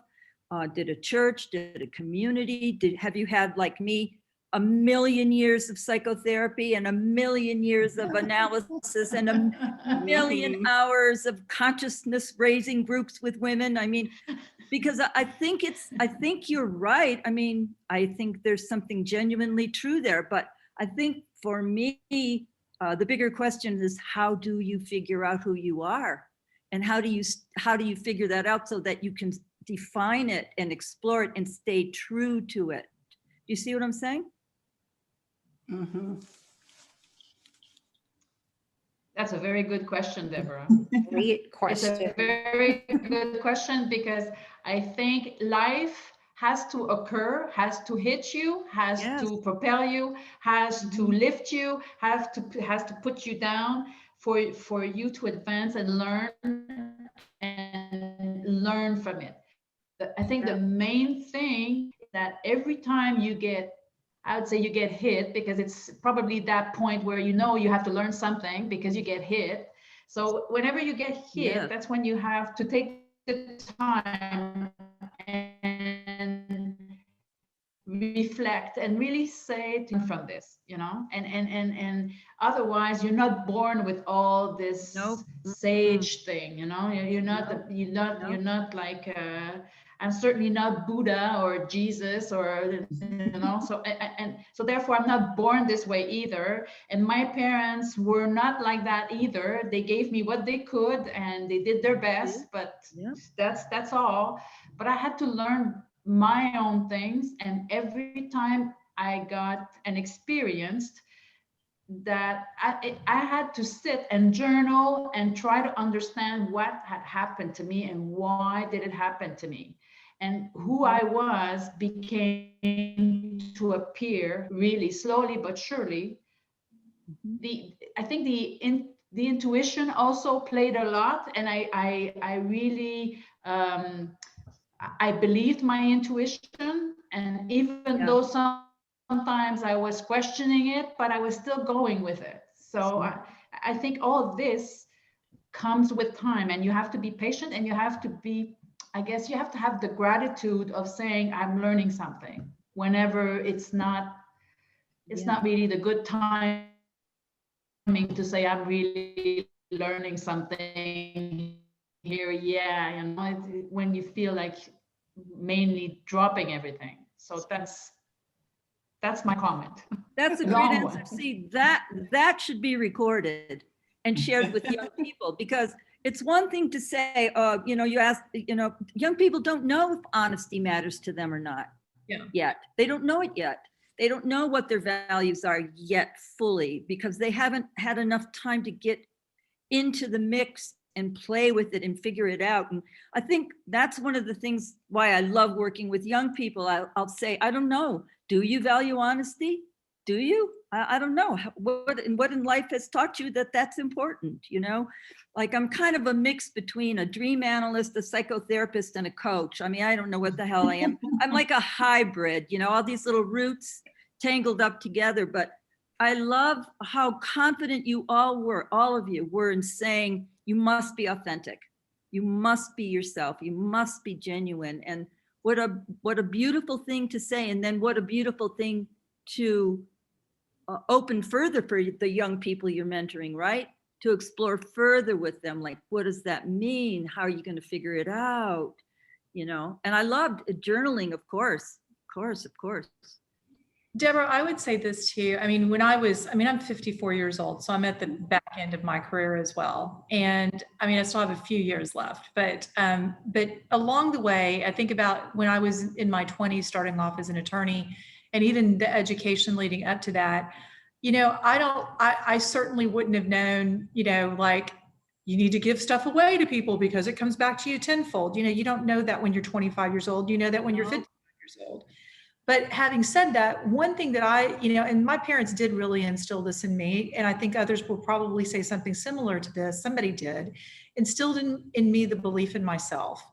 Did a church, did a community? Have you had, like me, a million years of psychotherapy and a million years of analysis and a million hours of consciousness raising groups with women? I mean, because I think you're right. I mean, I think there's something genuinely true there, but I think for me, the bigger question is, how do you figure out who you are? And how do you figure that out so that you can define it and explore it and stay true to it? Do you see what I'm saying? Mm-hmm. That's a very good question, Deborah. Great question. It's a very good question, because I think life has to occur, has to hit you, has to propel you, has to lift you, has to put you down for you to advance and learn from it. I think the main thing is that every time you get I would say you get hit, because it's probably that point where you know you have to learn something because you get hit. So whenever you get hit, Yeah. that's when you have to take the time and reflect and really say to from this, you know, and otherwise you're not born with all this Nope. sage thing, you know. You're not Nope. you're not like I'm certainly not Buddha or Jesus or, you know, so and so therefore I'm not born this way either. And my parents were not like that either. They gave me what they could and they did their best, but Yeah. that's all. But I had to learn my own things, and every time I got and experienced that, I had to sit and journal and try to understand what had happened to me and why did it happen to me. And who I was became to appear really slowly but surely. I think the intuition also played a lot, and I really I believed my intuition, and even though sometimes I was questioning it, but I was still going with it. So I think all of this comes with time, and you have to be patient, and you have to be, I guess you have to have the gratitude of saying, I'm learning something whenever it's not really the good timing to say, I'm really learning something here. Yeah, you know, when you feel like mainly dropping everything. So that's my comment. That's a great Long answer. one. See, that should be recorded and shared with young people, because it's one thing to say, you know, you ask, you know, young people don't know if honesty matters to them or not yet. They don't know it yet. They don't know what their values are yet fully, because they haven't had enough time to get into the mix and play with it and figure it out. And I think that's one of the things why I love working with young people. I'll say, I don't know. Do you value honesty? Do you? I don't know. What in life has taught you that that's important, you know? Like, I'm kind of a mix between a dream analyst, a psychotherapist, and a coach. I mean, I don't know what the hell I am. I'm like a hybrid, you know, all these little roots tangled up together. But I love how confident you all of you were in saying, you must be authentic. You must be yourself. You must be genuine. And what a beautiful thing to say. And then what a beautiful thing to open further for the young people you're mentoring, right? To explore further with them. Like, what does that mean? How are you going to figure it out? You know, and I loved journaling, of course. Deborah, I would say this too. I mean, I'm 54 years old, so I'm at the back end of my career as well. And I mean, I still have a few years left, but along the way, I think about when I was in my 20s, starting off as an attorney, and even the education leading up to that, you know, I certainly wouldn't have known, you know, like, you need to give stuff away to people because it comes back to you tenfold. You know, you don't know that when you're 25 years old, you know that when you're 55 years old. But having said that, one thing that you know, and my parents did really instill this in me, and I think others will probably say something similar to this, somebody did, instilled in me the belief in myself.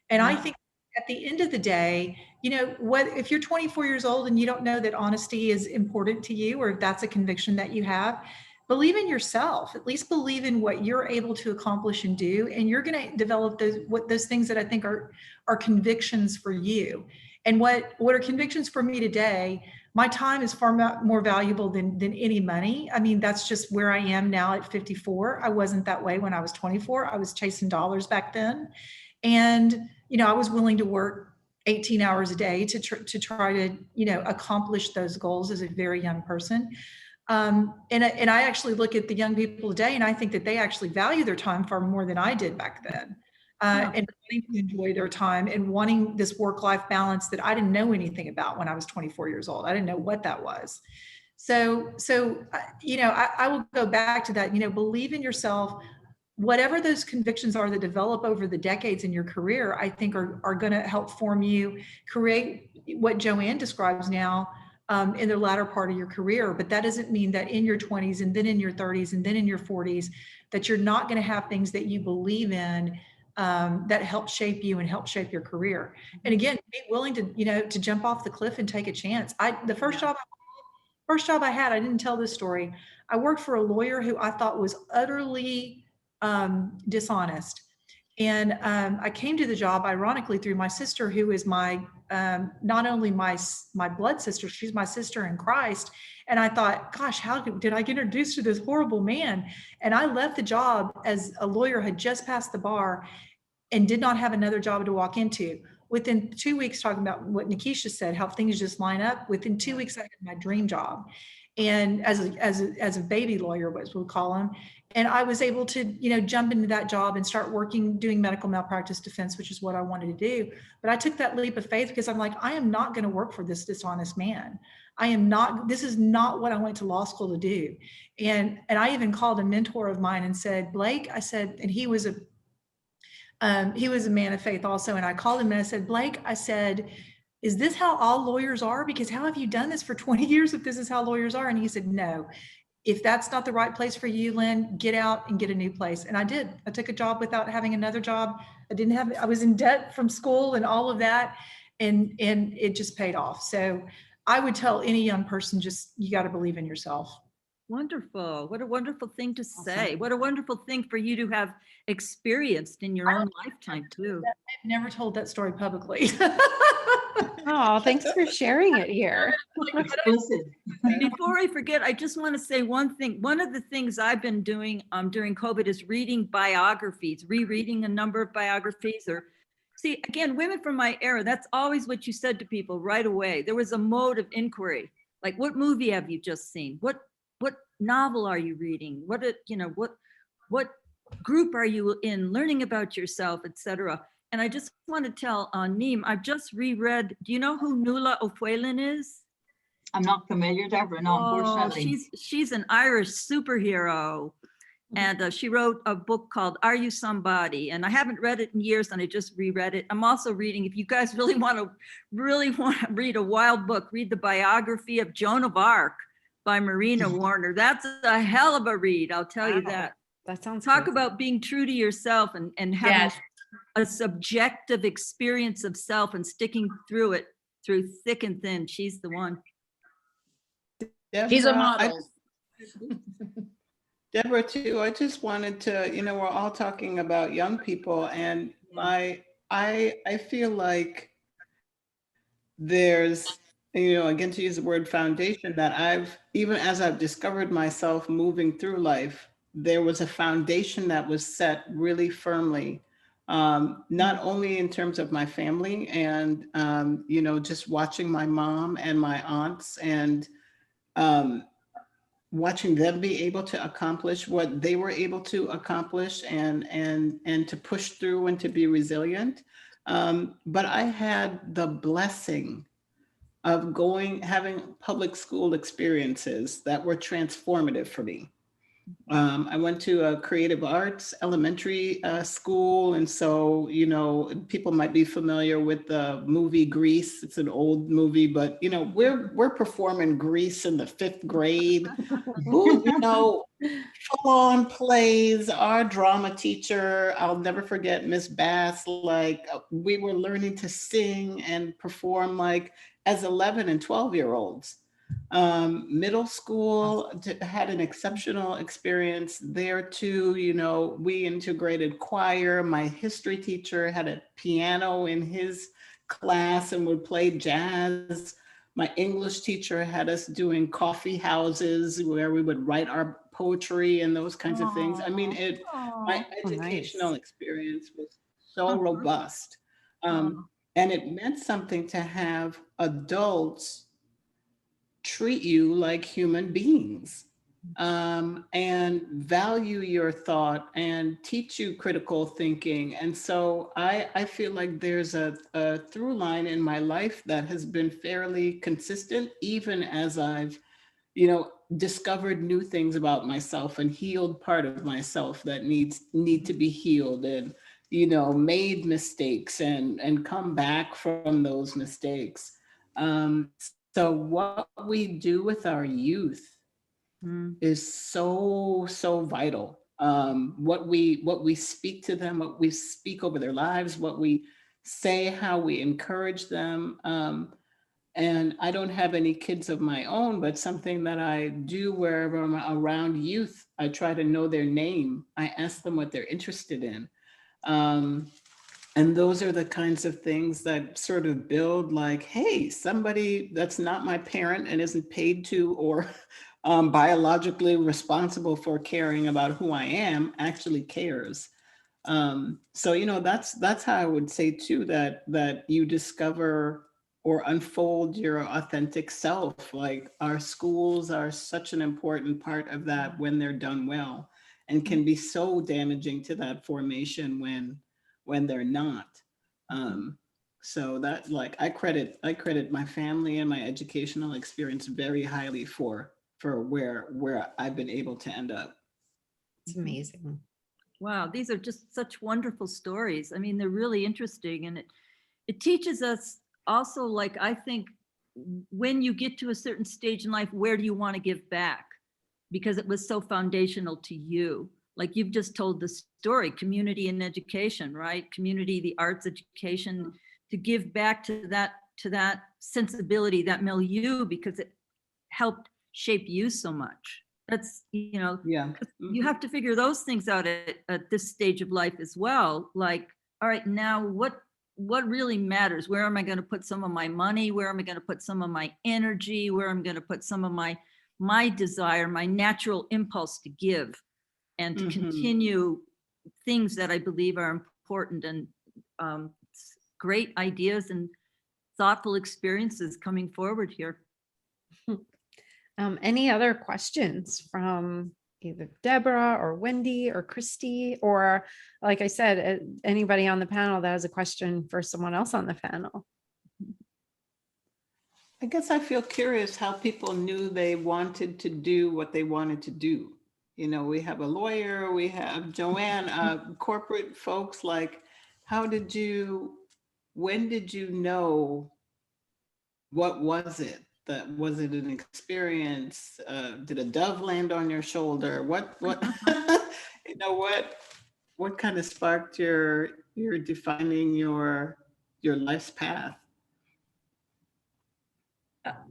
And I think at the end of the day, you know, if you're 24 years old and you don't know that honesty is important to you, or if that's a conviction that you have, believe in yourself. At least believe in what you're able to accomplish and do, and you're going to develop those things that I think are convictions for you. And what are convictions for me today? My time is far more valuable than any money. I mean, that's just where I am now at 54. I wasn't that way when I was 24. I was chasing dollars back then. And, you know, I was willing to work 18 hours a day to try to, you know, accomplish those goals as a very young person. And I actually look at the young people today, and I think that they actually value their time far more than I did back then. And wanting to enjoy their time and wanting this work-life balance that I didn't know anything about when I was 24 years old. I didn't know what that was. So you know, I will go back to that, you know, believe in yourself. Whatever those convictions are that develop over the decades in your career, I think are going to help form you, create what Joanne describes now in the latter part of your career. But that doesn't mean that in your 20s and then in your 30s and then in your 40s, that you're not going to have things that you believe in that help shape you and help shape your career. And again, be willing to, you know, to jump off the cliff and take a chance. The first job I first job I had, I didn't tell this story. I worked for a lawyer who I thought was utterly dishonest. And I came to the job, ironically, through my sister, who is my, not only my blood sister, she's my sister in Christ. And I thought, gosh, how did I get introduced to this horrible man? And I left the job as a lawyer, had just passed the bar and did not have another job to walk into. Within 2 weeks, talking about what Nikisha said, how things just line up. Within 2 weeks, I had my dream job. And as a baby lawyer, what we'll call them. And I was able to, jump into that job and start working, doing medical malpractice defense, which is what I wanted to do. But I took that leap of faith because I'm like, I am not going to work for this dishonest man. This is not what I went to law school to do. And I even called a mentor of mine and said, Blake, I said, and he was a man of faith also. And I called him and I said, Blake, I said, is this how all lawyers are? Because how have you done this for 20 years if this is how lawyers are? And he said, no. If that's not the right place for you, Lynn, get out and get a new place. And I did. I took a job without having another job. I was in debt from school and all of that. And it just paid off. So I would tell any young person, just, you got to believe in yourself. Wonderful. What a wonderful thing to say. What a wonderful thing for you to have experienced in your own lifetime too. I've never told that story publicly. Oh, thanks for sharing it here. Before I forget, I just want to say one thing. One of the things I've been doing during COVID is reading biographies, rereading a number of biographies. Or see, again, women from my era, that's always what you said to people right away. There was a mode of inquiry, like, what movie have you just seen? What novel are you reading? What group are you in? Learning about yourself, etc. And I just want to tell Neem, I've just reread. Do you know who Nuala O'Fwellyn is? I'm not familiar, Deborah, no, unfortunately. She's an Irish superhero. And she wrote a book called Are You Somebody? And I haven't read it in years, and I just reread it. I'm also reading, if you guys really want to read a wild book, read the biography of Joan of Arc by Marina Warner. That's a hell of a read, I'll tell you that. That sounds Talk good. about being true to yourself and having a subjective experience of self and sticking through it through thick and thin. She's the one. She's a model. Deborah, too, I just wanted to, we're all talking about young people, and I feel like there's, again, to use the word foundation, that even as I've discovered myself moving through life, there was a foundation that was set really firmly, not only in terms of my family and, just watching my mom and my aunts and watching them be able to accomplish what they were able to accomplish and to push through and to be resilient. But I had the blessing of having public school experiences that were transformative for me. I went to a creative arts elementary school. And so, people might be familiar with the movie Grease. It's an old movie, but, we're performing Grease in the 5th grade. Who, full on plays. Our drama teacher, I'll never forget Miss Bass, we were learning to sing and perform as 11 and 12-year-olds. Middle school had an exceptional experience there too. We integrated choir. My history teacher had a piano in his class and would play jazz. My English teacher had us doing coffee houses where we would write our poetry and those kinds of things. I mean, my educational experience was so robust. And it meant something to have adults treat you like human beings, and value your thought and teach you critical thinking. And so I feel like there's a through line in my life that has been fairly consistent, even as I've, discovered new things about myself and healed part of myself that need to be healed, and, made mistakes and come back from those mistakes. So what we do with our youth is so vital. What we speak to them, what we speak over their lives, what we say, how we encourage them. And I don't have any kids of my own, but something that I do wherever I'm around youth, I try to know their name. I ask them what they're interested in. And those are the kinds of things that sort of build like, hey, somebody that's not my parent and isn't paid to or biologically responsible for caring about who I am actually cares. So, you know, that's how I would say too, that you discover or unfold your authentic self. Like our schools are such an important part of that when they're done well, and can be so damaging to that formation when they're not. So that, like, I credit my family and my educational experience very highly for where I've been able to end up. It's amazing. Wow, these are just such wonderful stories. I mean, they're really interesting, and it teaches us also, like, I think when you get to a certain stage in life, where do you want to give back? Because it was so foundational to you. Like you've just told the story, community and education, right? Community, the arts education, to give back to that sensibility, that milieu, because it helped shape you so much. That's, you know, Yeah. you have to figure those things out at this stage of life as well. Like, all right, now what really matters? Where am I going to put some of my money? Where am I going to put some of my energy? Where am I going to put some of my desire, my natural impulse to give and to continue things that I believe are important, and great ideas and thoughtful experiences coming forward here. Any other questions from either Deborah or Wendy or Christy, or like I said, anybody on the panel that has a question for someone else on the panel? I guess I feel curious how people knew they wanted to do what they wanted to do. You know, we have a lawyer, we have Joanne, corporate folks. Like, when did you know, what was it? Was it an experience? Did a dove land on your shoulder? What, you know, what kind of sparked your defining your life's path?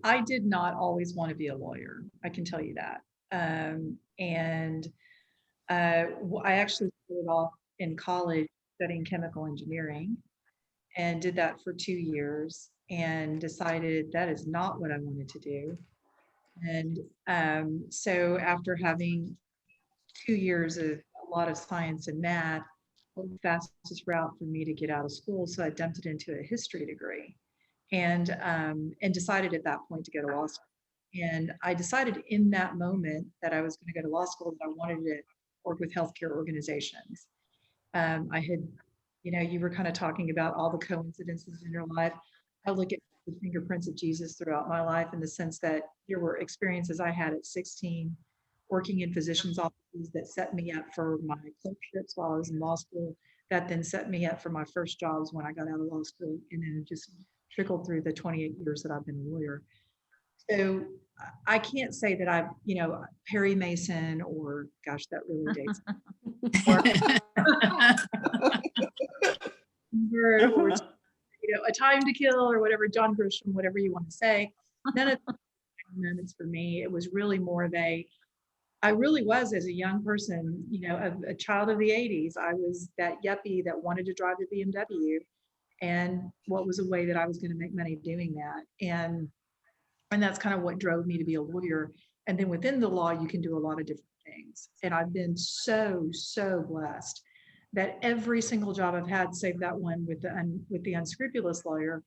I did not always want to be a lawyer. I can tell you that. I actually started off in college studying chemical engineering and did that for 2 years and decided that is not what I wanted to do. And so after having 2 years of a lot of science and math, the fastest route for me to get out of school, so I dumped it into a history degree, and decided at that point to go to law school. And I decided in that moment that I was going to go to law school, that I wanted to work with healthcare organizations. I had, you know, you were kind of talking about all the coincidences in your life. I look at the fingerprints of Jesus throughout my life, in the sense that there were experiences I had at 16 working in physicians' offices that set me up for my clerkships while I was in law school, that then set me up for my first jobs when I got out of law school, and then it just trickled through the 28 years that I've been a lawyer. So I can't say that I've, you know, Perry Mason, or gosh, that really dates or you know, A Time to Kill, or whatever, John Grisham, whatever you want to say. None of the moments for me. It was really more of I really was, as a young person, you know, a child of the 80s. I was that yuppie that wanted to drive a BMW, and what was a way that I was going to make money doing that. And that's kind of what drove me to be a lawyer. And then within the law, you can do a lot of different things. And I've been so blessed that every single job I've had, save that one with the unscrupulous lawyer,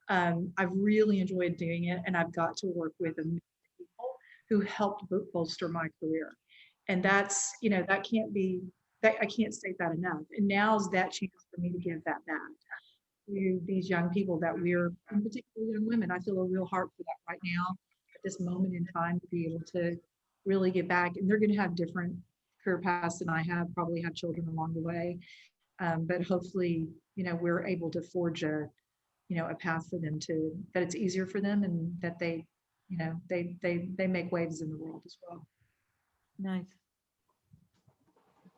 I've really enjoyed doing it. And I've got to work with amazing people who helped bolster my career. And that's, you know, that can't be, that I can't state that enough. And now's that chance for me to give that back to these young people that we're, in particular young women. I feel a real heart for that right now at this moment in time, to be able to really get back. And they're going to have different career paths than I have, probably have children along the way. But hopefully, you know, we're able to forge a, you know, a path for them to, that it's easier for them, and that they, you know, they make waves in the world as well. Nice.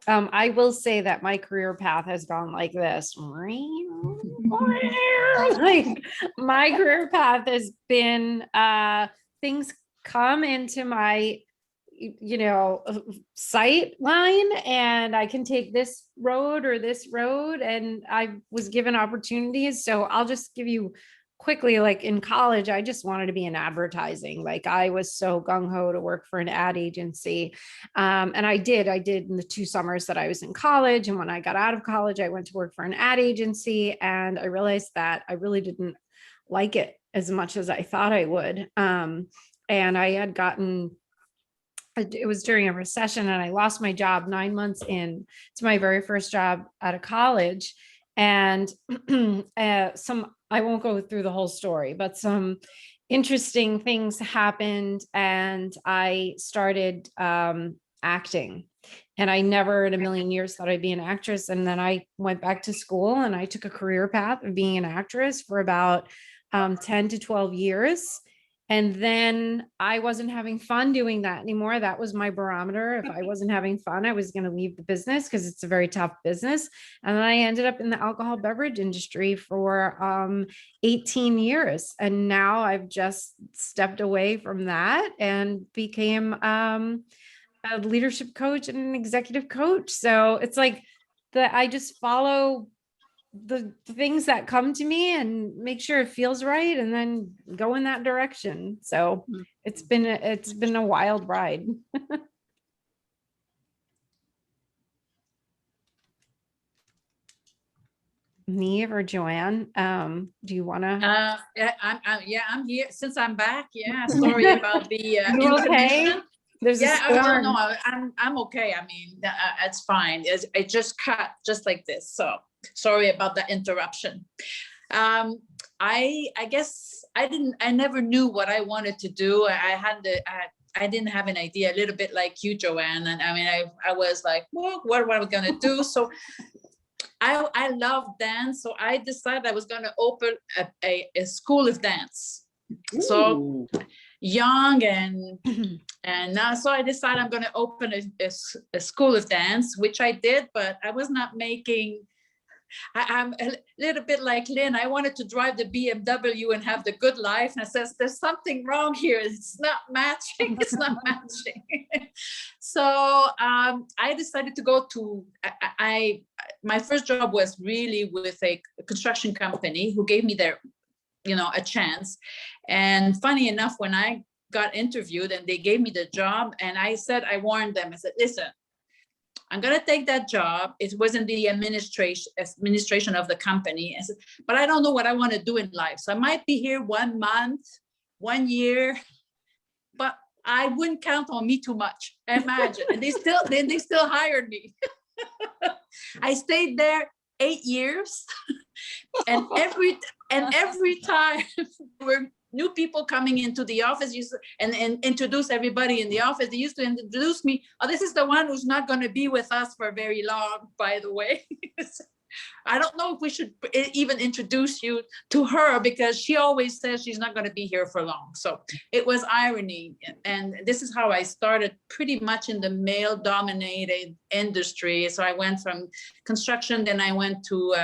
I will say that my career path has gone like this. like my career path has been things come into my sight line, and I can take this road or this road, and I was given opportunities. So I'll just give you quickly, like in college, I just wanted to be in advertising. Like I was so gung-ho to work for an ad agency. And I did in the 2 summers that I was in college. And when I got out of college, I went to work for an ad agency, and I realized that I really didn't like it as much as I thought I would. And I had it was during a recession, and I lost my job 9 months in to my very first job out of college. And I won't go through the whole story, but some interesting things happened, and I started acting. And I never in a million years thought I'd be an actress. And then I went back to school, and I took a career path of being an actress for about 10 to 12 years. And then I wasn't having fun doing that anymore. That was my barometer. If I wasn't having fun, I was going to leave the business, because it's a very tough business. And then I ended up in the alcohol beverage industry for 18 years. And now I've just stepped away from that and became a leadership coach and an executive coach. So it's like I just follow the things that come to me and make sure it feels right, and then go in that direction. So it's been a wild ride. Neve or Joanne, do you want to? I'm here since I'm back. Yeah, sorry about the You okay? intermission. There's a storm. No, I'm okay. I mean, it's fine. It just cut just like this. So sorry about the interruption. I guess I never knew what I wanted to do. I didn't have an idea, a little bit like you, Joanne. And I mean, I was like, well, what am I going to do? So I love dance. So I decided I was going to open a school of dance. Ooh. So young and now, so I decided I'm going to open a school of dance, which I did, but I was not making. I'm a little bit like Lynn. I wanted to drive the BMW and have the good life. And I says, there's something wrong here. It's not matching. It's not matching. So I decided to go to, my first job was really with a construction company who gave me a chance. And funny enough, when I got interviewed and they gave me the job, and I warned them, I said, listen, I'm going to take that job. It wasn't the administration of the company. I said, but I don't know what I want to do in life. So I might be here 1 month, 1 year, but I wouldn't count on me too much. Imagine. And they still hired me. I stayed there 8 years. And every time there were new people coming into the office and introduce everybody in the office. They used to introduce me. Oh, this is the one who's not going to be with us for very long, by the way. I don't know if we should even introduce you to her, because she always says she's not going to be here for long. So it was irony. And this is how I started, pretty much in the male-dominated industry. So I went from construction, then I went to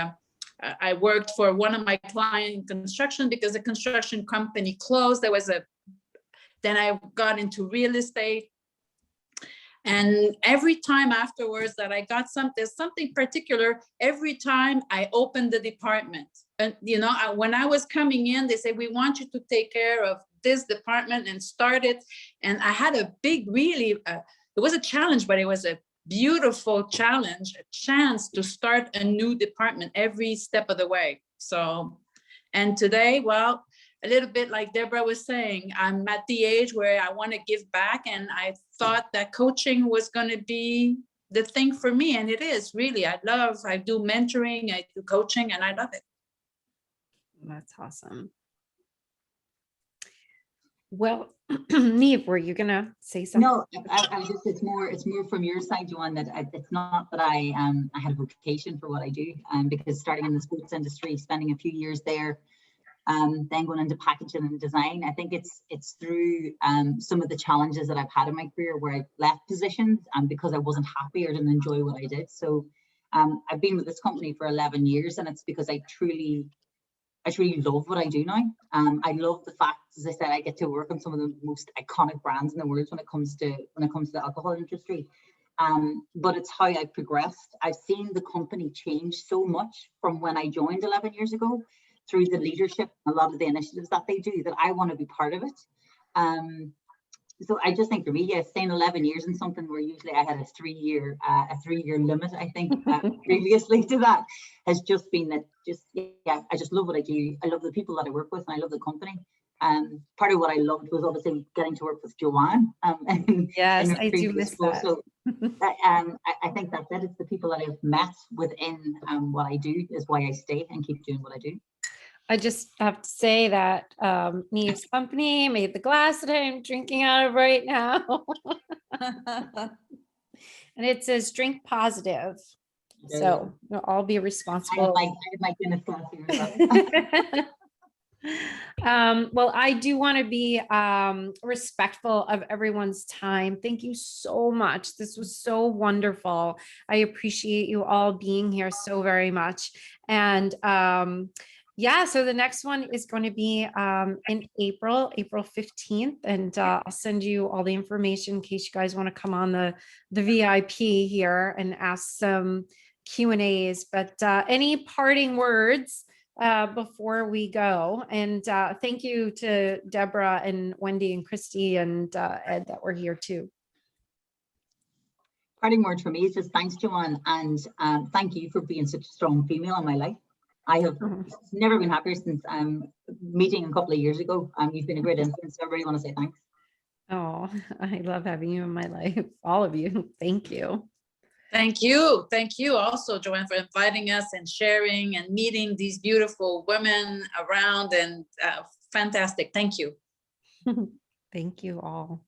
I worked for one of my clients in construction because the construction company closed. Then I got into real estate. And every time afterwards that I got something particular, every time I opened the department. And, when I was coming in, they said, we want you to take care of this department and start it. And I had a big, really, it was a challenge, but it was a beautiful challenge, a chance to start a new department every step of the way. So, and today, well, a little bit like Deborah was saying, I'm at the age where I want to give back, and I thought that coaching was going to be the thing for me, and it is really. I do mentoring, I do coaching, and I love it. That's awesome. Well, Neve, were you gonna say something? No, I just, it's more from your side, Joanne, that it's not that I had a vocation for what I do, because starting in the sports industry, spending a few years there, then going into packaging and design, I think it's through some of the challenges that I've had in my career where I left positions because I wasn't happy or didn't enjoy what I did. So I've been with this company for 11 years, and it's because I truly I just really love what I do now. I love the fact, as I said, I get to work on some of the most iconic brands in the world when it comes to the alcohol industry. But it's how I progressed. I've seen the company change so much from when I joined 11 years ago, through the leadership, a lot of the initiatives that they do, that I want to be part of it. So I just think for me, yeah, staying 11 years in something where usually I had a 3-year limit, I think, previously to that, has just been that, yeah, I just love what I do. I love the people that I work with, and I love the company. Part of what I loved was obviously getting to work with Joanne. Yes, I do miss that. So I think that's it. It's the people that I've met within what I do is why I stay and keep doing what I do. I just have to say that Neve's company made the glass that I'm drinking out of right now. And it says drink positive. So we'll all be responsible. I have my Guinness glass here. Well, I do want to be respectful of everyone's time. Thank you so much. This was so wonderful. I appreciate you all being here so very much. And yeah, so the next one is going to be in April 15th, and I'll send you all the information in case you guys want to come on the VIP here and ask some Q&As. But any parting words before we go? And thank you to Deborah and Wendy and Christy and Ed that were here too. Parting word for me is just thanks, Joanne, and thank you for being such a strong female in my life. I have never been happier since meeting a couple of years ago. You've been a great influence, so I really want to say thanks. Oh, I love having you in my life, all of you. Thank you. Thank you. Thank you also, Joanne, for inviting us and sharing and meeting these beautiful women around, and fantastic. Thank you. Thank you all.